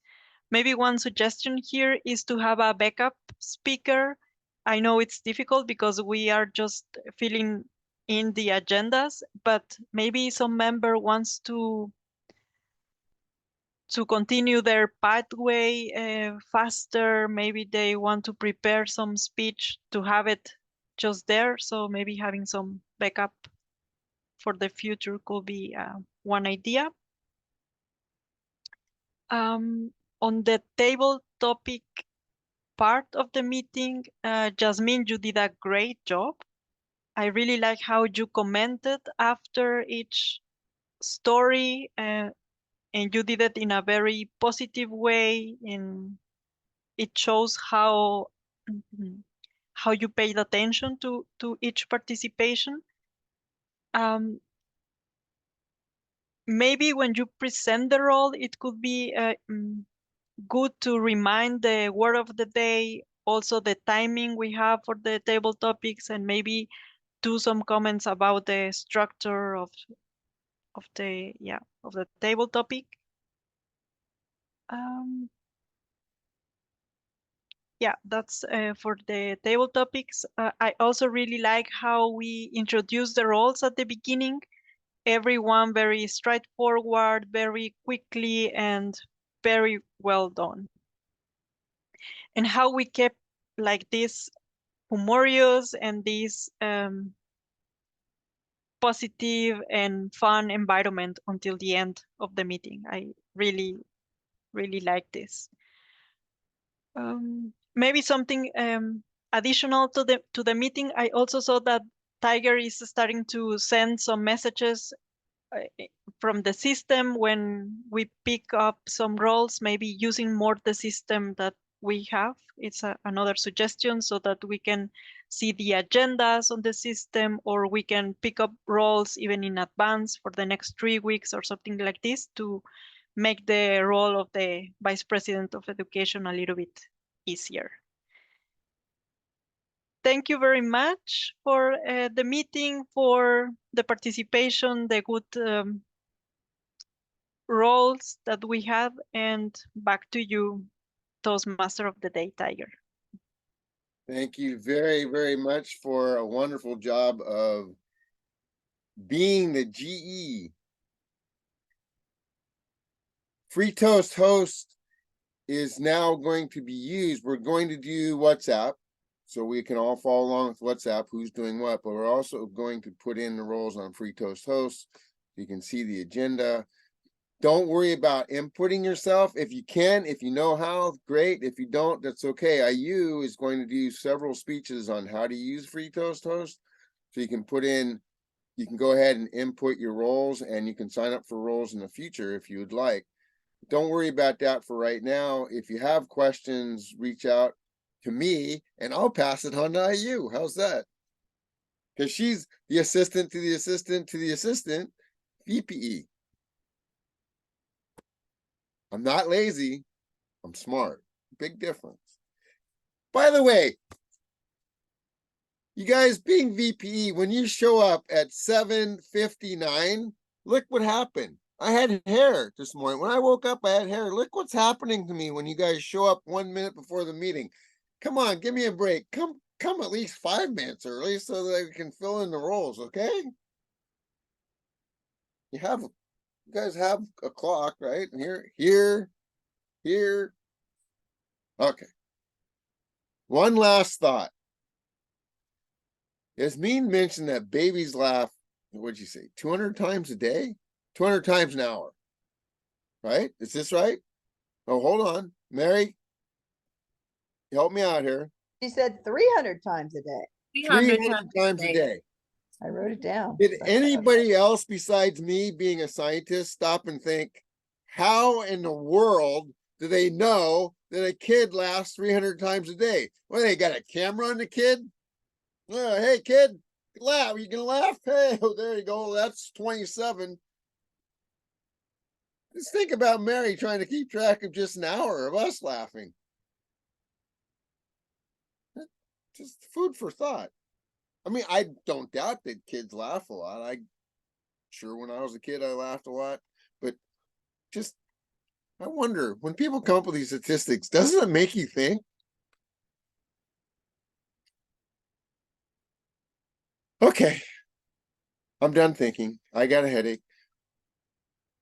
Maybe one suggestion here is to have a backup speaker. I know it's difficult because we are just filling in the agendas, but maybe some member wants to continue their pathway faster. Maybe they want to prepare some speech to have it just there. So maybe having some backup for the future could be one idea. On the table topic part of the meeting, Jasmine, you did a great job. I really like how you commented after each story, and you did it in a very positive way, and it shows how you paid attention to each participation. Maybe when you present the role, it could be good to remind the word of the day, also the timing we have for the table topics, and maybe do some comments about the structure of the table topic. Yeah, that's for the table topics. I also really like how we introduce the roles at the beginning. Everyone very straightforward, very quickly, and very well done. And how we kept like this humorous and this positive and fun environment until the end of the meeting. I really, really like this. Maybe something additional to the meeting. I also saw that Tiger is starting to send some messages from the system when we pick up some roles, maybe using more the system that we have. It's another suggestion so that we can see the agendas on the system, or we can pick up roles even in advance for the next 3 weeks or something like this to make the role of the Vice President of Education a little bit easier. Thank you very much for the meeting, for the participation, the good roles that we had, and back to you, Toastmaster of the Day, Tiger. Thank you very, very much for a wonderful job of being the GE. Free Toast host is now going to be used. We're going to do WhatsApp, so we can all follow along with WhatsApp, who's doing what, but we're also going to put in the roles on Free Toast host. You can see the agenda. Don't worry about inputting yourself. If you can, if you know how, great. If you don't, that's okay. IU is going to do several speeches on how to use Free Toast host. So you can put in, you can go ahead and input your roles, and you can sign up for roles in the future if you would like. Don't worry about that for right now. If you have questions, reach out to me and I'll pass it on to IU. How's that? Because she's the assistant to the assistant to the assistant, VPE. I'm not lazy. I'm smart. Big difference. By the way, you guys being VPE, when you show up at 7:59, look what happened. I had hair this morning. When I woke up, I had hair. Look what's happening to me when you guys show up 1 minute before the meeting. Come on, give me a break. Come at least 5 minutes early so that I can fill in the roles, okay? You guys have a clock, right? And here. Okay. One last thought. Yasmin mentioned that babies laugh, what'd you say, 200 times a day? 200 times an hour, right? Is this right? Oh, hold on. Mary, help me out here. She said 300 times a day. 300 times a day. I wrote it down. Did anybody else besides me being a scientist stop and think, how in the world do they know that a kid laughs 300 times a day? Well, they got a camera on the kid? Oh, hey, kid, laugh. You can laugh? Hey, oh, there you go. That's 27. Just think about Mary trying to keep track of just an hour of us laughing. Just food for thought. I mean, I don't doubt that kids laugh a lot. I'm sure when I was a kid, I laughed a lot. But just, I wonder, when people come up with these statistics, doesn't it make you think? Okay, I'm done thinking. I got a headache.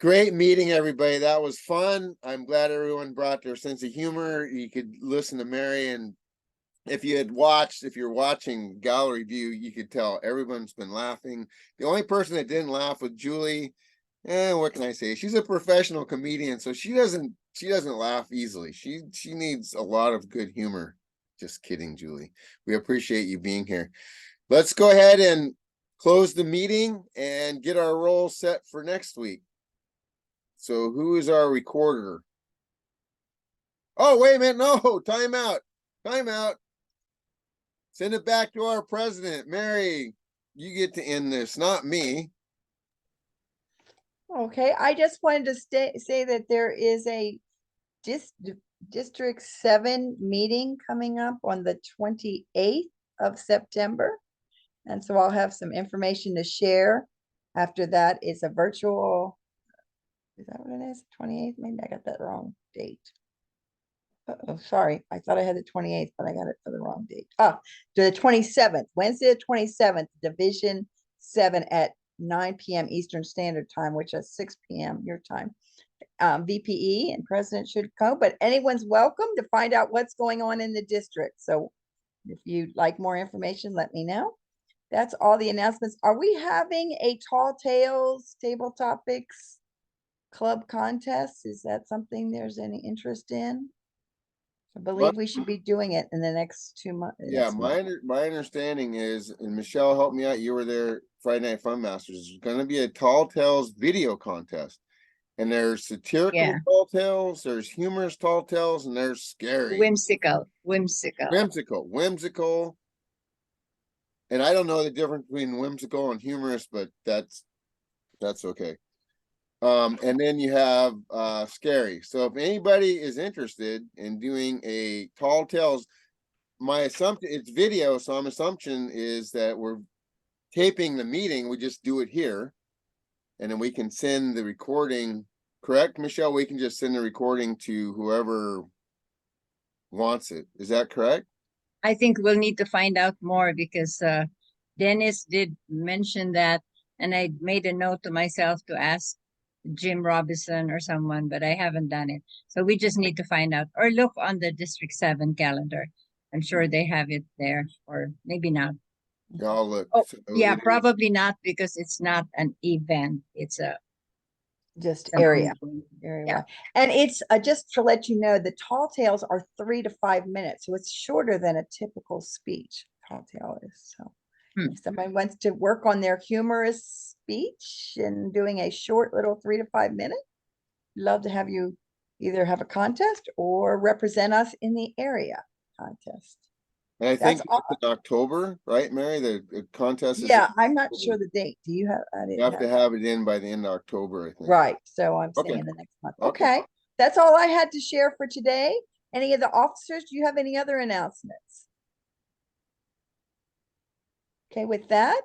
Great meeting, everybody. That was fun. I'm glad everyone brought their sense of humor. You could listen to Mary, and if you're watching gallery view, you could tell everyone's been laughing. The only person that didn't laugh was Julie. What can I say? She's a professional comedian, so she doesn't laugh easily. She needs a lot of good humor. Just kidding, Julie. We appreciate you being here. Let's go ahead and close the meeting and get our roll set for next week. So who is our recorder? Oh, wait a minute. No, time out. Send it back to our president, Mary. you get to end this, not me. Okay, I just wanted to say that there is a District 7 meeting coming up on the 28th of September. And so I'll have some information to share. After that, it's a virtual, is that what it is? 28th? Maybe I got that wrong date. Oh, sorry. I thought I had the 28th, but I got it for the wrong date. Ah, the 27th, Wednesday, the 27th, Division 7 at 9 p.m. Eastern Standard Time, which is 6 p.m. your time. VPE and president should come, but anyone's welcome to find out what's going on in the district. So if you'd like more information, let me know. That's all the announcements. Are we having a Tall Tales Table Topics Club contest? Is that something there's any interest in? I believe we should be doing it in the next 2 months. Yeah, my understanding is, and Michelle helped me out, you were there Friday Night Fun Masters, there's gonna be a Tall Tales video contest. And there's satirical Yeah. tall tales, there's humorous tall tales, and there's scary. Whimsical. Whimsical. And I don't know the difference between whimsical and humorous, but that's okay. And then you have scary. So if anybody is interested in doing a tall tales, my assumption, it's video, so my assumption is that we're taping the meeting, we just do it here. And then we can send the recording, correct, Michelle? We can just send the recording to whoever wants it. Is that correct? I think we'll need to find out more because Dennis did mention that, and I made a note to myself to ask Jim Robinson or someone, but I haven't done it. So we just need to find out or look on the District 7 calendar. I'm sure they have it there, or maybe not. Yeah, I'll look. Oh, So yeah, it is- probably not because it's not an event. It's a Just some area. meeting. Very Yeah. well. And it's just to let you know, the tall tales are 3 to 5 minutes, so it's shorter than a typical speech. Tall tale is. So if somebody wants to work on their humorous speech and doing a short little 3 to 5 minute, love to have you either have a contest or represent us in the area contest. And I think That's all. it's in October, right, Mary? The contest is. Yeah, I'm not sure the date. Do you have? I You didn't have have to that. have it in by the end of October, I think. Right, so I'm Okay. saying the next month. Okay. Okay, that's all I had to share for today. Any of the officers, do you have any other announcements? Okay, with that,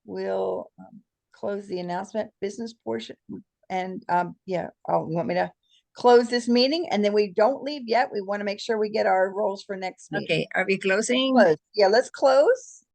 we'll close the announcement business portion. And yeah, oh, you want me to close this meeting? And then we don't leave yet. We want to make sure we get our roles for next meeting. Okay, are we closing? Close. Yeah, let's close.